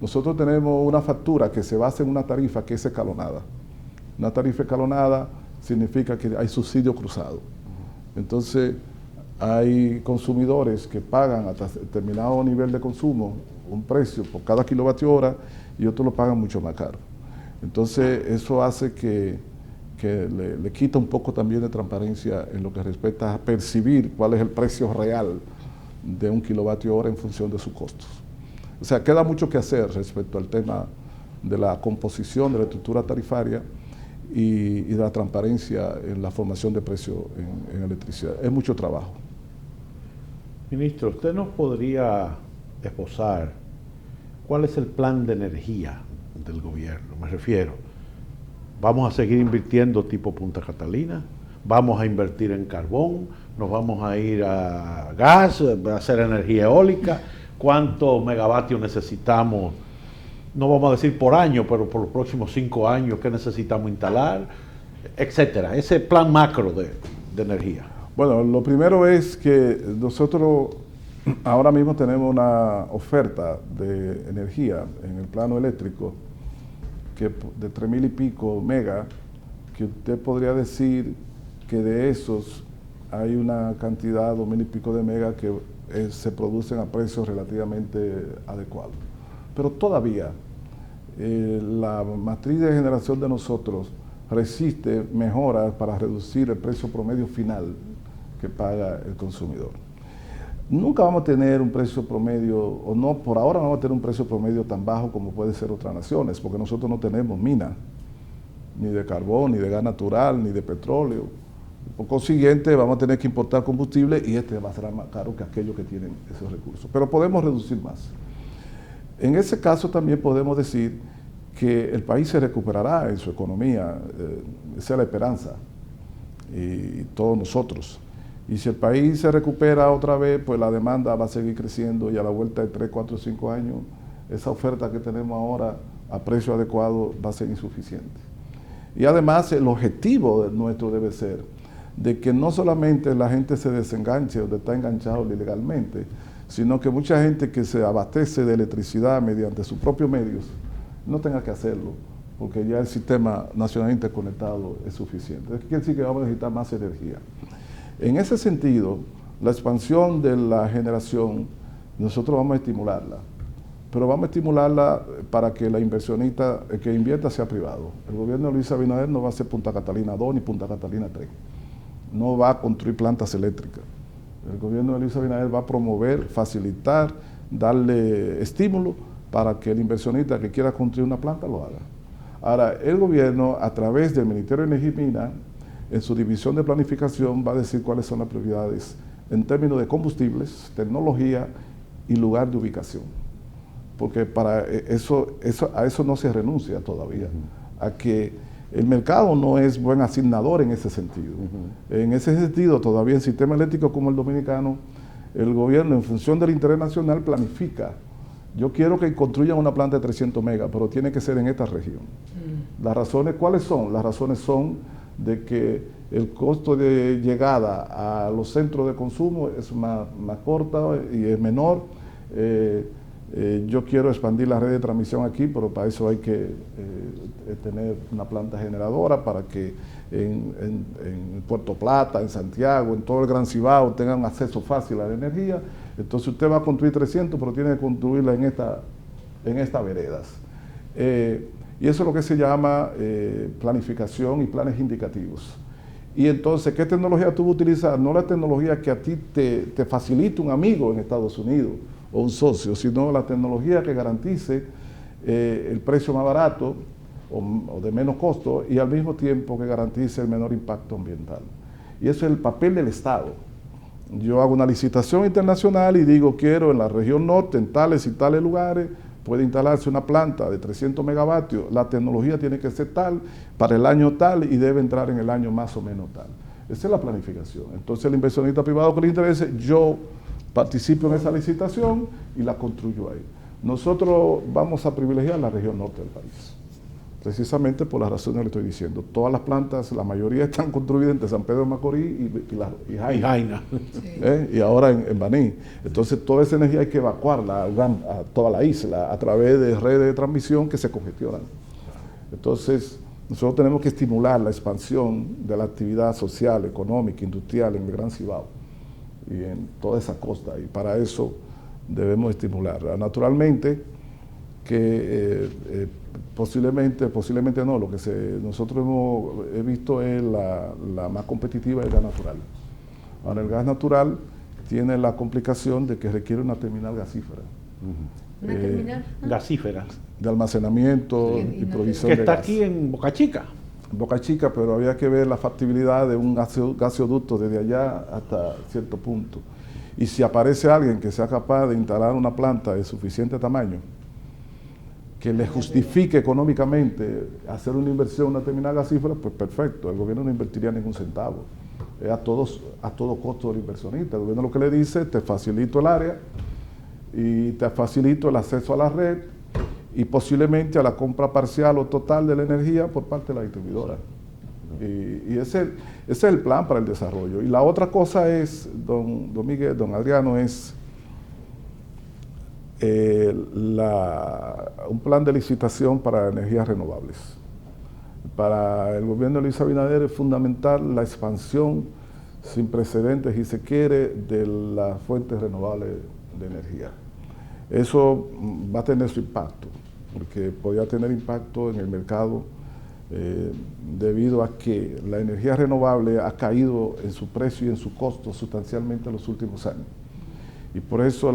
Nosotros tenemos una factura que se basa en una tarifa que es escalonada. Una tarifa escalonada significa que hay subsidio cruzado. Entonces, hay consumidores que pagan hasta determinado nivel de consumo un precio por cada kilovatio hora y otros lo pagan mucho más caro. Entonces, eso hace que le quita un poco también de transparencia en lo que respecta a percibir cuál es el precio real de un kilovatio hora en función de sus costos. O sea, queda mucho que hacer respecto al tema de la composición de la estructura tarifaria y de la transparencia en la formación de precios en electricidad. Es mucho trabajo. Ministro, ¿usted nos podría esbozar cuál es el plan de energía del gobierno? Me refiero, ¿vamos a seguir invirtiendo tipo Punta Catalina? ¿Vamos a invertir en carbón? ¿Nos vamos a ir a gas, a hacer energía eólica? ¿Cuántos megavatios necesitamos? No vamos a decir por año, pero por los próximos 5 años, ¿qué necesitamos instalar? Etcétera. Ese plan macro de energía. Bueno, lo primero es que nosotros ahora mismo tenemos una oferta de energía en el plano eléctrico que de 3,000 y pico megas, que usted podría decir que de esos hay una cantidad, 2,000 y pico de megas que se producen a precios relativamente adecuados. Pero todavía la matriz de generación de nosotros resiste mejoras para reducir el precio promedio final que paga el consumidor. Nunca vamos a tener un precio promedio, o no, por ahora no vamos a tener un precio promedio tan bajo como puede ser otras naciones, porque nosotros no tenemos minas, ni de carbón, ni de gas natural, ni de petróleo. Por consiguiente, vamos a tener que importar combustible y este va a ser más caro que aquellos que tienen esos recursos. Pero podemos reducir más. En ese caso también podemos decir que el país se recuperará en su economía, esa es la esperanza. y todos nosotros. Y si el país se recupera otra vez, pues la demanda va a seguir creciendo y a la vuelta de 3, 4, 5 años, esa oferta que tenemos ahora a precio adecuado va a ser insuficiente. Y además el objetivo nuestro debe ser de que no solamente la gente se desenganche o está enganchado ilegalmente, sino que mucha gente que se abastece de electricidad mediante sus propios medios no tenga que hacerlo, porque ya el sistema nacional interconectado es suficiente. Eso quiere decir que vamos a necesitar más energía. En ese sentido, la expansión de la generación, nosotros vamos a estimularla, pero vamos a estimularla para que la inversionista, el que invierta, sea privado. El gobierno de Luis Abinader no va a hacer Punta Catalina 2 ni Punta Catalina 3. No va a construir plantas eléctricas. El gobierno de Luis Abinader va a promover, facilitar, darle estímulo para que el inversionista que quiera construir una planta lo haga. Ahora, el gobierno, a través del Ministerio de Energía y Minas, en su división de planificación, va a decir cuáles son las prioridades en términos de combustibles, tecnología y lugar de ubicación. Porque para a eso no se renuncia todavía, a que el mercado no es buen asignador en ese sentido. En ese sentido, todavía en sistema eléctrico como el dominicano, el gobierno, en función del interés nacional, planifica. Yo quiero que construyan una planta de 300 megas, pero tiene que ser en esta región. Las razones, ¿cuáles son? Las razones son de que el costo de llegada a los centros de consumo es más corta y es menor. Yo quiero expandir la red de transmisión aquí, pero para eso hay que tener una planta generadora para que en Puerto Plata, en Santiago, en todo el Gran Cibao tengan acceso fácil a la energía. Entonces usted va a construir 300, pero tiene que construirla en estas veredas. Y eso es lo que se llama planificación y planes indicativos. Y entonces, ¿qué tecnología tú vas a utilizar? No la tecnología que a ti te facilite un amigo en Estados Unidos o un socio, sino la tecnología que garantice el precio más barato o de menos costo y al mismo tiempo que garantice el menor impacto ambiental. Y eso es el papel del Estado. Yo hago una licitación internacional y digo, quiero en la región norte, en tales y tales lugares, puede instalarse una planta de 300 megavatios, la tecnología tiene que ser tal, para el año tal y debe entrar en el año más o menos tal. Esa es la planificación. Entonces el inversionista privado que le interese, yo participo en esa licitación y la construyo ahí. Nosotros vamos a privilegiar la región norte del país, precisamente por las razones que le estoy diciendo. Todas las plantas, la mayoría están construidas entre San Pedro de Macorís y Jaina. Sí. Y ahora en Baní. Entonces toda esa energía hay que evacuarla a toda la isla a través de redes de transmisión que se congestionan. Entonces nosotros tenemos que estimular la expansión de la actividad social, económica, industrial en el Gran Cibao y en toda esa costa, y para eso debemos estimularla. Naturalmente que posiblemente no, lo que nosotros hemos visto es la más competitiva es el gas natural. Ahora el gas natural tiene la complicación de que requiere una terminal gasífera. ¿Una terminal? Gasífera. De almacenamiento y provisión de gas. Que está aquí en Boca Chica. Boca Chica, pero había que ver la factibilidad de un gasoducto desde allá hasta cierto punto. Y si aparece alguien que sea capaz de instalar una planta de suficiente tamaño, que le justifique económicamente hacer una inversión en una terminal gasífera, pues perfecto, el gobierno no invertiría ningún centavo. Es a todo costo del inversionista. El gobierno lo que le dice, te facilito el área y te facilito el acceso a la red y posiblemente a la compra parcial o total de la energía por parte de la distribuidora. Y ese es el plan para el desarrollo. Y la otra cosa es, don Miguel, don Adriano, es un plan de licitación para energías renovables. Para el gobierno de Luis Abinader es fundamental la expansión sin precedentes, si se quiere, de las fuentes renovables de energía. Eso va a tener su impacto, porque podría tener impacto en el mercado debido a que la energía renovable ha caído en su precio y en su costo sustancialmente en los últimos años. Y por eso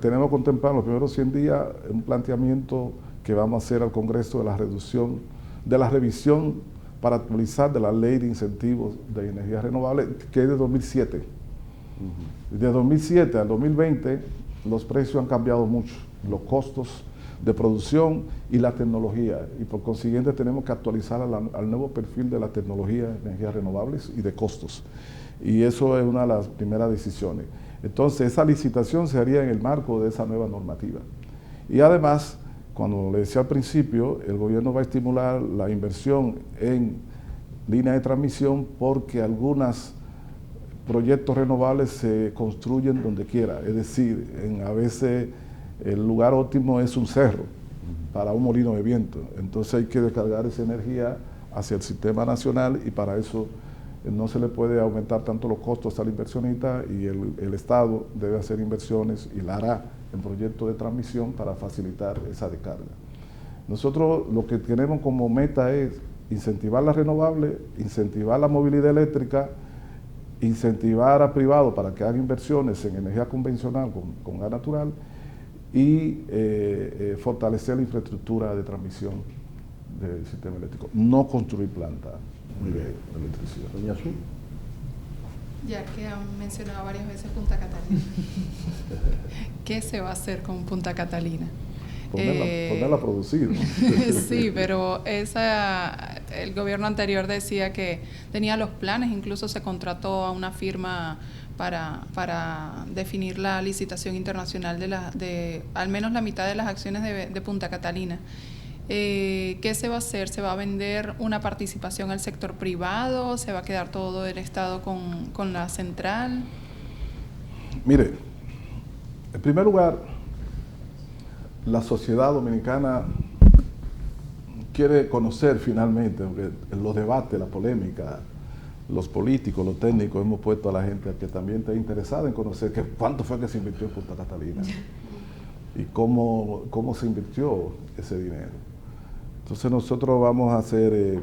tenemos contemplado los primeros 100 días un planteamiento que vamos a hacer al Congreso de la revisión para actualizar de la Ley de Incentivos de Energía Renovable, que es de 2007. De 2007 al 2020 los precios han cambiado mucho, los costos de producción y la tecnología, y por consiguiente tenemos que actualizar al nuevo perfil de la tecnología de energías renovables y de costos. Y eso es una de las primeras decisiones. Entonces, esa licitación se haría en el marco de esa nueva normativa. Y además, como le decía al principio, el gobierno va a estimular la inversión en líneas de transmisión porque algunos proyectos renovables se construyen donde quiera. Es decir, a veces el lugar óptimo es un cerro para un molino de viento. Entonces hay que descargar esa energía hacia el sistema nacional y para eso no se le puede aumentar tanto los costos al inversionista y el Estado debe hacer inversiones y la hará en proyectos de transmisión para facilitar esa descarga. Nosotros lo que tenemos como meta es incentivar la renovable, incentivar la movilidad eléctrica, incentivar a privados para que hagan inversiones en energía convencional con gas natural y fortalecer la infraestructura de transmisión del sistema eléctrico. No construir plantas de electricidad. Doña Azul. Ya que han mencionado varias veces Punta Catalina, ¿qué se va a hacer con Punta Catalina? Ponerla a producir. Sí, pero el gobierno anterior decía que tenía los planes, incluso se contrató a una firma para definir la licitación internacional de al menos la mitad de las acciones de Punta Catalina. ¿Qué se va a hacer? ¿Se va a vender una participación al sector privado? ¿Se va a quedar todo el Estado con la central? Mire, en primer lugar, la sociedad dominicana quiere conocer finalmente, porque en los debates, la polémica, los políticos, los técnicos, hemos puesto a la gente que también está interesada en conocer cuánto fue que se invirtió en Punta Catalina y cómo se invirtió ese dinero. Entonces nosotros vamos a hacer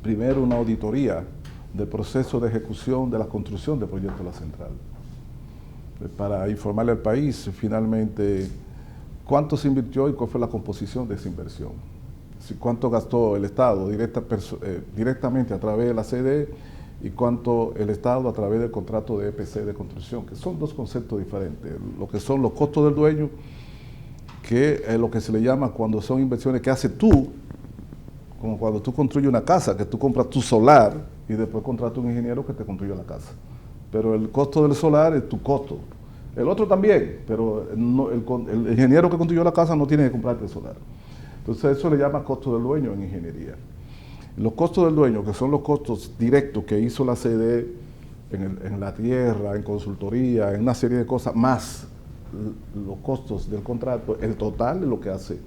primero una auditoría del proceso de ejecución de la construcción del proyecto de la central, para informarle al país finalmente cuánto se invirtió y cuál fue la composición de esa inversión. Cuánto gastó el Estado directamente a través de la CDE y cuánto el Estado a través del contrato de EPC de construcción, que son dos conceptos diferentes. Lo que son los costos del dueño, que es lo que se le llama cuando son inversiones que haces tú, como cuando tú construyes una casa, que tú compras tu solar y después contratas un ingeniero que te construye la casa. Pero el costo del solar es tu costo. El otro también, pero el ingeniero que construyó la casa no tiene que comprarte el solar. Entonces eso le llama costo del dueño en ingeniería. Los costos del dueño, que son los costos directos que hizo la CDE en la tierra, en consultoría, en una serie de cosas, más los costos del contrato, el total de lo que hace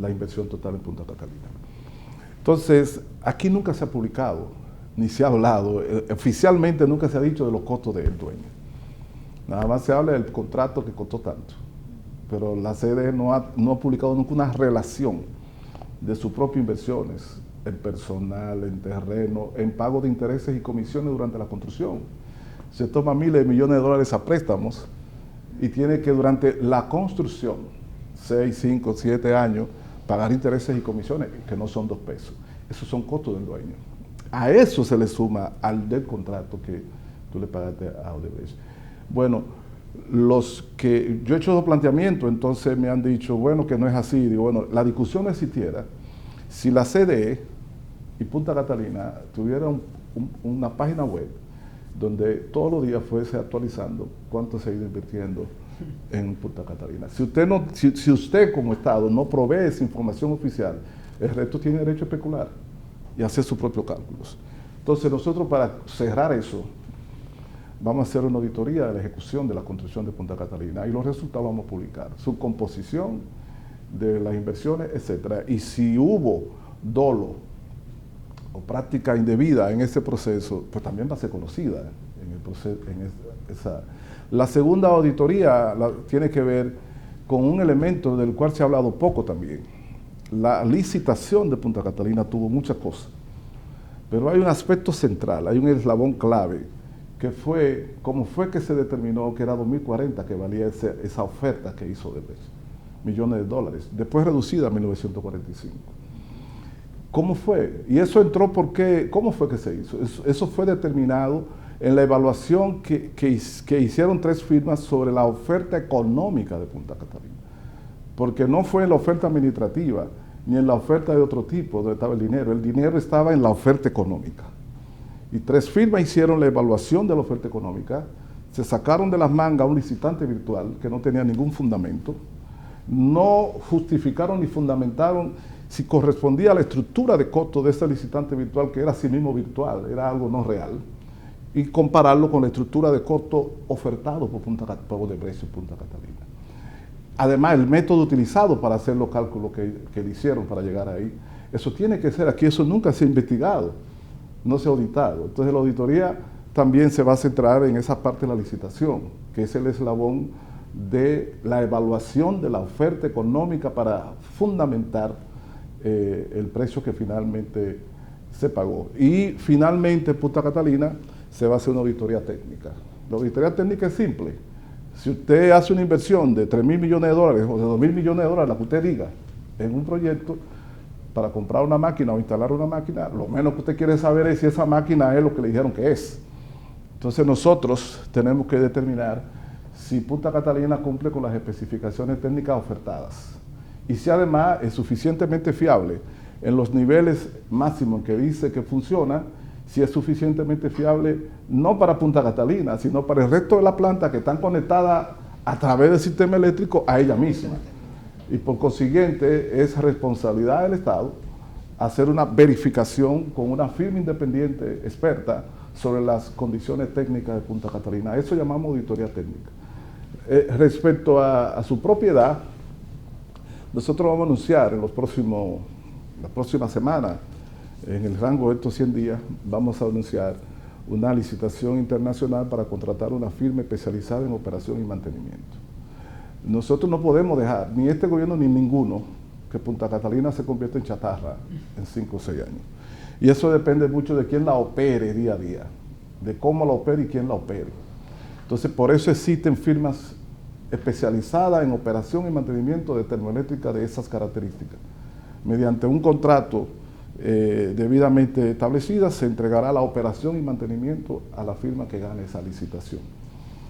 la inversión total en Punta Catalina. Entonces, aquí nunca se ha publicado, ni se ha hablado, oficialmente nunca se ha dicho de los costos del dueño. Nada más se habla del contrato que costó tanto. Pero la CDE no ha publicado nunca una relación de sus propias inversiones en personal, en terreno, en pago de intereses y comisiones durante la construcción. Se toma miles de millones de dólares a préstamos y tiene que durante la construcción, 6, 5, 7 años, pagar intereses y comisiones, que no son 2 pesos. Esos son costos del dueño. A eso se le suma al del contrato que tú le pagaste a Odebrecht. Bueno, los que yo he hecho 2 planteamientos, entonces me han dicho, bueno, que no es así. Digo, bueno, la discusión no existiera si la CDE y Punta Catalina tuvieran una página web donde todos los días fuese actualizando cuánto se ha ido invirtiendo en Punta Catalina. Si usted como Estado no provee esa información oficial, el resto tiene derecho a especular y hacer sus propios cálculos. Entonces nosotros, para cerrar eso, vamos a hacer una auditoría de la ejecución de la construcción de Punta Catalina y los resultados vamos a publicar, su composición de las inversiones, etcétera. Y si hubo dolo o práctica indebida en ese proceso, pues también va a ser conocida en el proceso, La segunda auditoría tiene que ver con un elemento del cual se ha hablado poco también. La licitación de Punta Catalina tuvo muchas cosas, pero hay un aspecto central, hay un eslabón clave, que fue cómo fue que se determinó que era 2040 que valía esa oferta que hizo Odebrecht, millones de dólares, después reducida a 1945. ¿Cómo fue? Y eso entró porque, ¿cómo fue que se hizo? Eso fue determinado en la evaluación que hicieron 3 firmas sobre la oferta económica de Punta Catalina. porque no fue en la oferta administrativa, ni en la oferta de otro tipo donde estaba el dinero estaba en la oferta económica. Y 3 firmas hicieron la evaluación de la oferta económica, se sacaron de las mangas un licitante virtual que no tenía ningún fundamento, no justificaron ni fundamentaron si correspondía a la estructura de costo de ese licitante virtual, que era sí mismo virtual, era algo no real, y compararlo con la estructura de costo ofertado por Odebrecht y Punta Catalina. Además, el método utilizado para hacer los cálculos que le hicieron para llegar ahí, eso tiene que ser aquí, eso nunca se ha investigado, no se ha auditado. Entonces la auditoría también se va a centrar en esa parte de la licitación, que es el eslabón de la evaluación de la oferta económica para fundamentar el precio que finalmente se pagó. Y finalmente en Punta Catalina se va a hacer una auditoría técnica. La auditoría técnica es simple. Si usted hace una inversión de 3.000 millones de dólares o de 2.000 millones de dólares, la que usted diga, en un proyecto para comprar una máquina o instalar una máquina, lo menos que usted quiere saber es si esa máquina es lo que le dijeron que es. Entonces nosotros tenemos que determinar si Punta Catalina cumple con las especificaciones técnicas ofertadas y si además es suficientemente fiable en los niveles máximos que dice que funciona, si es suficientemente fiable no para Punta Catalina, sino para el resto de la planta que están conectadas a través del sistema eléctrico a ella misma. Y por consiguiente es responsabilidad del Estado hacer una verificación con una firma independiente experta sobre las condiciones técnicas de Punta Catalina. Eso llamamos auditoría técnica. Respecto a su propiedad, nosotros vamos a anunciar en la próxima semana, en el rango de estos 100 días, vamos a anunciar una licitación internacional para contratar una firma especializada en operación y mantenimiento. Nosotros no podemos dejar, ni este gobierno ni ninguno, que Punta Catalina se convierta en chatarra en 5 o 6 años. Y eso depende mucho de quién la opere día a día, de cómo la opere y quién la opere. Entonces, por eso existen firmas especializadas en operación y mantenimiento de termoeléctrica de esas características. Mediante un contrato debidamente establecida, se entregará la operación y mantenimiento a la firma que gane esa licitación.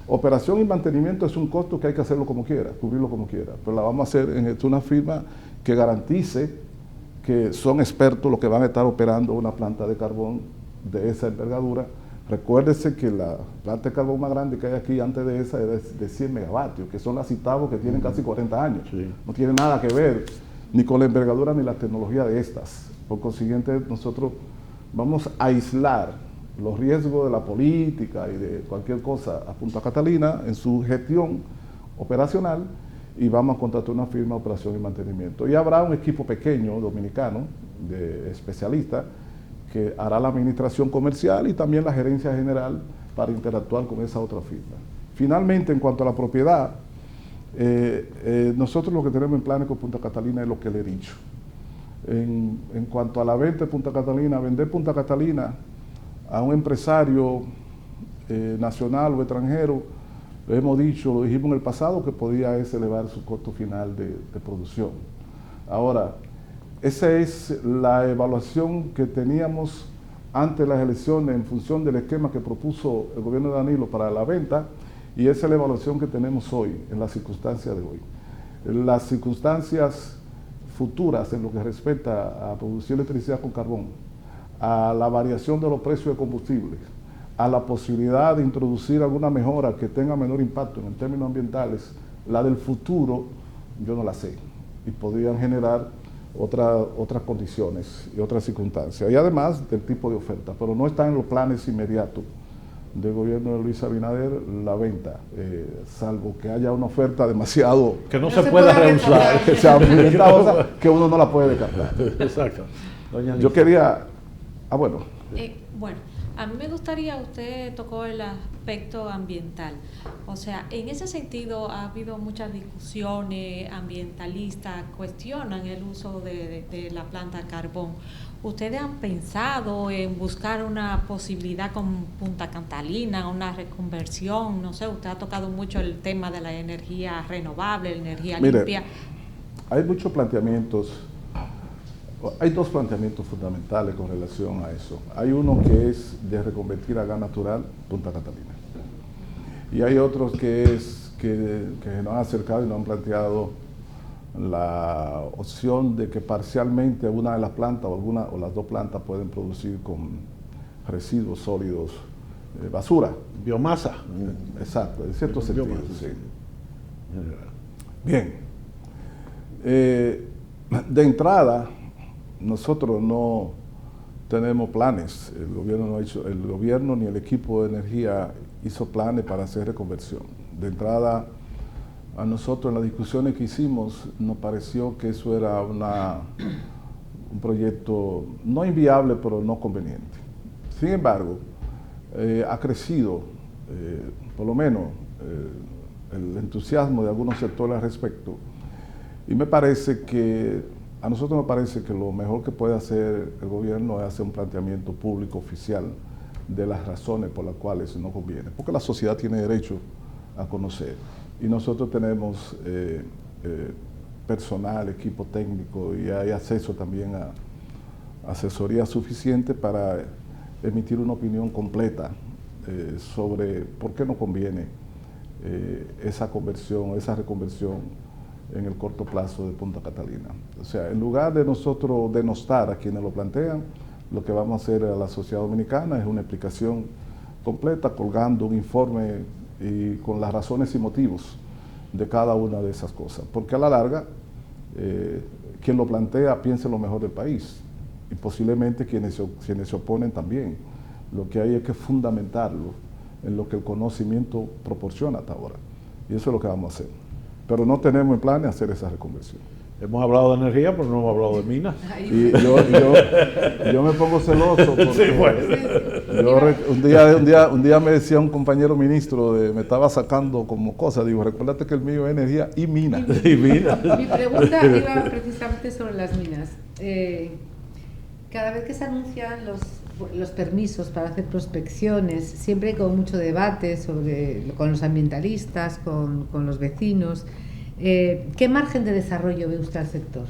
Operación y mantenimiento es un costo que hay que hacerlo como quiera, cubrirlo como quiera, pero la vamos a hacer en una firma que garantice que son expertos los que van a estar operando una planta de carbón de esa envergadura. Recuérdese que la planta de carbón más grande que hay aquí antes de esa es de 100 megavatios, que son las Itabo, que tienen casi 40 años. Sí. No tiene nada que ver ni con la envergadura ni la tecnología de estas. Por consiguiente, nosotros vamos a aislar los riesgos de la política y de cualquier cosa a Punta Catalina en su gestión operacional y vamos a contratar una firma de operación y mantenimiento. Y habrá un equipo pequeño dominicano de especialistas que hará la administración comercial y también la gerencia general para interactuar con esa otra firma. Finalmente, en cuanto a la propiedad, nosotros lo que tenemos en planes con Punta Catalina es lo que le he dicho. En cuanto a la venta de Punta Catalina, vender Punta Catalina a un empresario nacional o extranjero, lo hemos dicho, lo dijimos en el pasado, que podía elevar su costo final de producción. Ahora, esa es la evaluación que teníamos antes de las elecciones en función del esquema que propuso el gobierno de Danilo para la venta, y esa es la evaluación que tenemos hoy, en las circunstancias de hoy. Las circunstancias futuras en lo que respecta a producir electricidad con carbón, a la variación de los precios de combustibles, a la posibilidad de introducir alguna mejora que tenga menor impacto en términos ambientales, la del futuro, yo no la sé, y podrían generar otras condiciones y otras circunstancias, y además del tipo de oferta, pero no está en los planes inmediatos del gobierno de Luis Abinader la venta, salvo que haya una oferta demasiado... Que no se pueda rehusar. Que sea muy ventajosa, que uno no la puede descartar. Exacto. Yo quería... bueno. Bueno, a mí me gustaría, usted tocó el aspecto ambiental, o sea, en ese sentido ha habido muchas discusiones ambientalistas, cuestionan el uso de la planta carbón. ¿Ustedes han pensado en buscar una posibilidad con Punta Catalina, una reconversión? No sé, usted ha tocado mucho el tema de la energía renovable, energía limpia. Hay muchos planteamientos. Hay 2 planteamientos fundamentales con relación a eso. Hay uno que es de reconvertir a gas natural Punta Catalina. Y hay otros que nos han acercado y nos han planteado la opción de que parcialmente una de las plantas o las dos plantas pueden producir con residuos sólidos, basura. Biomasa. Exacto, en cierto sentido. Biomasa, Sí. Bien. De entrada, nosotros no tenemos planes. El gobierno no ha hecho, el gobierno ni el equipo de energía hizo planes para hacer reconversión. De entrada, a nosotros en las discusiones que hicimos nos pareció que eso era un proyecto no inviable, pero no conveniente. Sin embargo, ha crecido, por lo menos, el entusiasmo de algunos sectores al respecto, y me parece que, a nosotros nos parece que lo mejor que puede hacer el gobierno es hacer un planteamiento público oficial de las razones por las cuales no conviene, porque la sociedad tiene derecho a conocer, y nosotros tenemos personal, equipo técnico, y hay acceso también a asesoría suficiente para emitir una opinión completa sobre por qué no conviene esa conversión, esa reconversión en el corto plazo de Punta Catalina. O sea, en lugar de nosotros denostar a quienes lo plantean, lo que vamos a hacer a la sociedad dominicana es una explicación completa, colgando un informe y con las razones y motivos de cada una de esas cosas. Porque a la larga, quien lo plantea piensa lo mejor del país, y posiblemente quienes se oponen también. Lo que hay es que fundamentarlo en lo que el conocimiento proporciona hasta ahora. Y eso es lo que vamos a hacer. Pero no tenemos en plan hacer esa reconversión. Hemos hablado de energía, pero no hemos hablado de minas. Y yo me pongo celoso porque Sí, bueno. un día me decía un compañero ministro, me estaba sacando como cosa, digo, recuérdate que el mío es energía y minas. Y minas. Mi pregunta iba precisamente sobre las minas. Cada vez que se anuncian los permisos para hacer prospecciones, siempre hay como mucho debate con los ambientalistas, con los vecinos. ¿Qué margen de desarrollo ve usted al sector?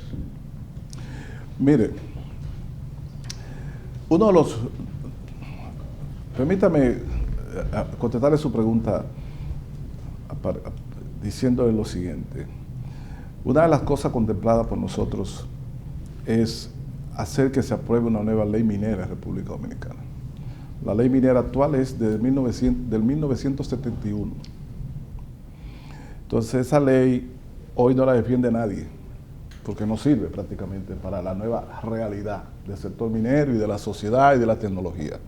Mire, permítame contestarle su pregunta diciéndole lo siguiente. Una de las cosas contempladas por nosotros es hacer que se apruebe una nueva ley minera en República Dominicana. La ley minera actual es del 1971. Entonces esa ley hoy no la defiende nadie, porque no sirve prácticamente para la nueva realidad del sector minero y de la sociedad y de la tecnología.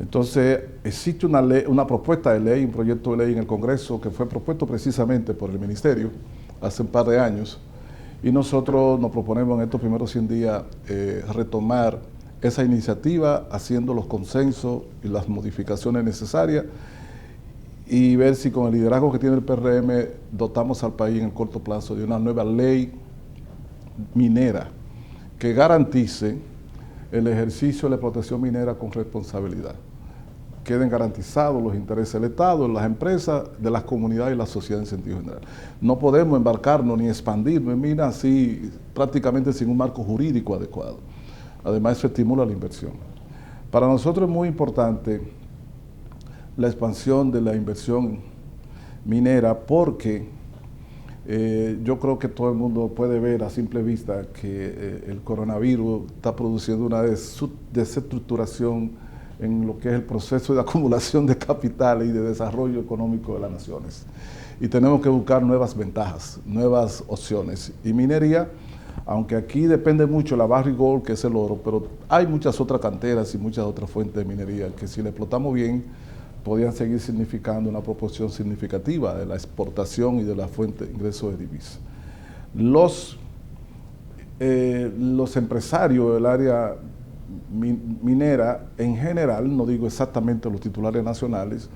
Entonces existe una propuesta de ley, un proyecto de ley en el Congreso que fue propuesto precisamente por el Ministerio hace un par de años, y nosotros nos proponemos en estos primeros 100 días retomar esa iniciativa haciendo los consensos y las modificaciones necesarias y ver si con el liderazgo que tiene el PRM dotamos al país en el corto plazo de una nueva ley minera que garantice el ejercicio de la explotación minera con responsabilidad. Queden garantizados los intereses del Estado, de las empresas, de las comunidades y la sociedad en sentido general. No podemos embarcarnos ni expandirnos en minas así prácticamente sin un marco jurídico adecuado. Además, eso estimula la inversión. Para nosotros es muy importante la expansión de la inversión minera porque yo creo que todo el mundo puede ver a simple vista que el coronavirus está produciendo una desestructuración en lo que es el proceso de acumulación de capital y de desarrollo económico de las naciones. Y tenemos que buscar nuevas ventajas, nuevas opciones. Y minería, aunque aquí depende mucho la Barrick Gold, que es el oro, pero hay muchas otras canteras y muchas otras fuentes de minería que si la explotamos bien, podían seguir significando una proporción significativa de la exportación y de la fuente de ingresos de divisas. Los empresarios del área minera en general, no digo exactamente los titulares nacionales,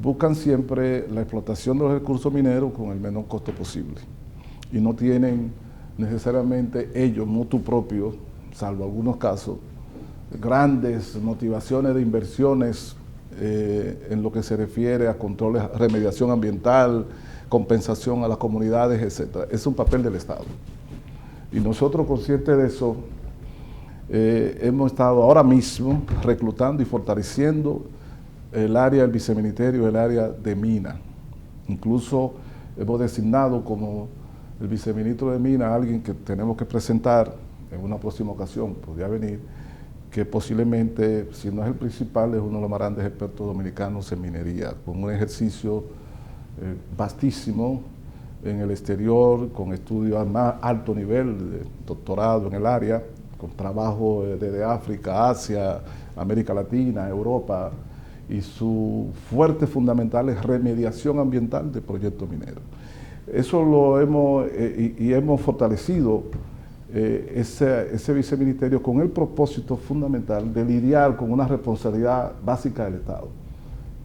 buscan siempre la explotación de los recursos mineros con el menor costo posible y no tienen necesariamente ellos, mutuo propio, salvo algunos casos, grandes motivaciones de inversiones en lo que se refiere a controles, remediación ambiental, compensación a las comunidades, etc. Es un papel del Estado. Y nosotros, conscientes de eso, hemos estado ahora mismo reclutando y fortaleciendo el área del viceministerio, el área de mina. Incluso hemos designado como el viceministro de Minas, alguien que tenemos que presentar en una próxima ocasión, podría venir, que posiblemente, si no es el principal, es uno de los más grandes expertos dominicanos en minería, con un ejercicio vastísimo en el exterior, con estudios a más alto nivel, de doctorado en el área, con trabajo desde África, Asia, América Latina, Europa, y su fuerte fundamental es remediación ambiental de proyectos mineros. Eso lo hemos, hemos fortalecido ese viceministerio con el propósito fundamental de lidiar con una responsabilidad básica del Estado,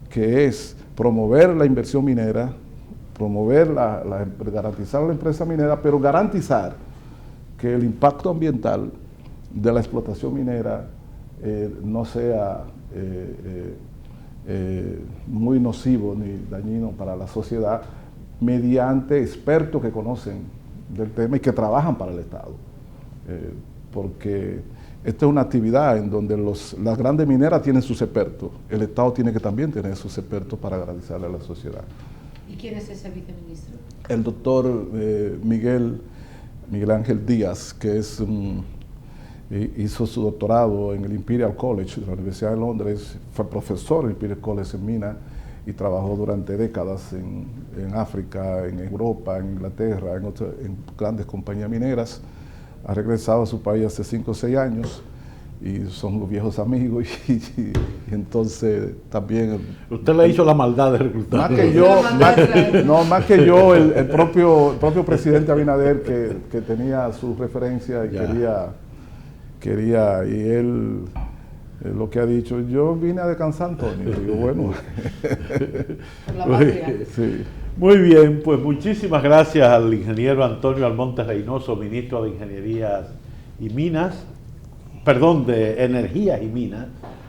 que es promover la inversión minera, promover garantizar la empresa minera, pero garantizar que el impacto ambiental de la explotación minera no sea muy nocivo ni dañino para la sociedad, mediante expertos que conocen del tema y que trabajan para el Estado. Porque esta es una actividad en donde las grandes mineras tienen sus expertos, el Estado tiene que también tener sus expertos para garantizarle a la sociedad. ¿Y quién es ese viceministro? El doctor Miguel Ángel Díaz, que hizo su doctorado en el Imperial College de la Universidad de Londres, fue profesor en el Imperial College en Minas y trabajó durante décadas en África, en Europa, en Inglaterra, en grandes compañías mineras. Ha regresado a su país hace 5 o 6 años y son los viejos amigos y entonces también... Usted le hizo la maldad de reclutar. Más que yo, el propio presidente Abinader que tenía su referencia y quería, y él lo que ha dicho, yo vine a descansar, Antonio, y digo, bueno. Por la patria. Sí. Muy bien, pues muchísimas gracias al ingeniero Antonio Almonte Reynoso, ministro de Ingenierías y Minas, perdón, de Energías y Minas,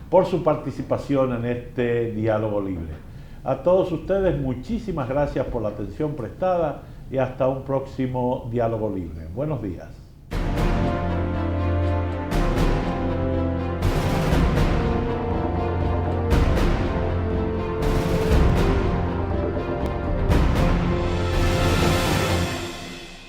por su participación en este diálogo libre. A todos ustedes, muchísimas gracias por la atención prestada y hasta un próximo diálogo libre. Buenos días.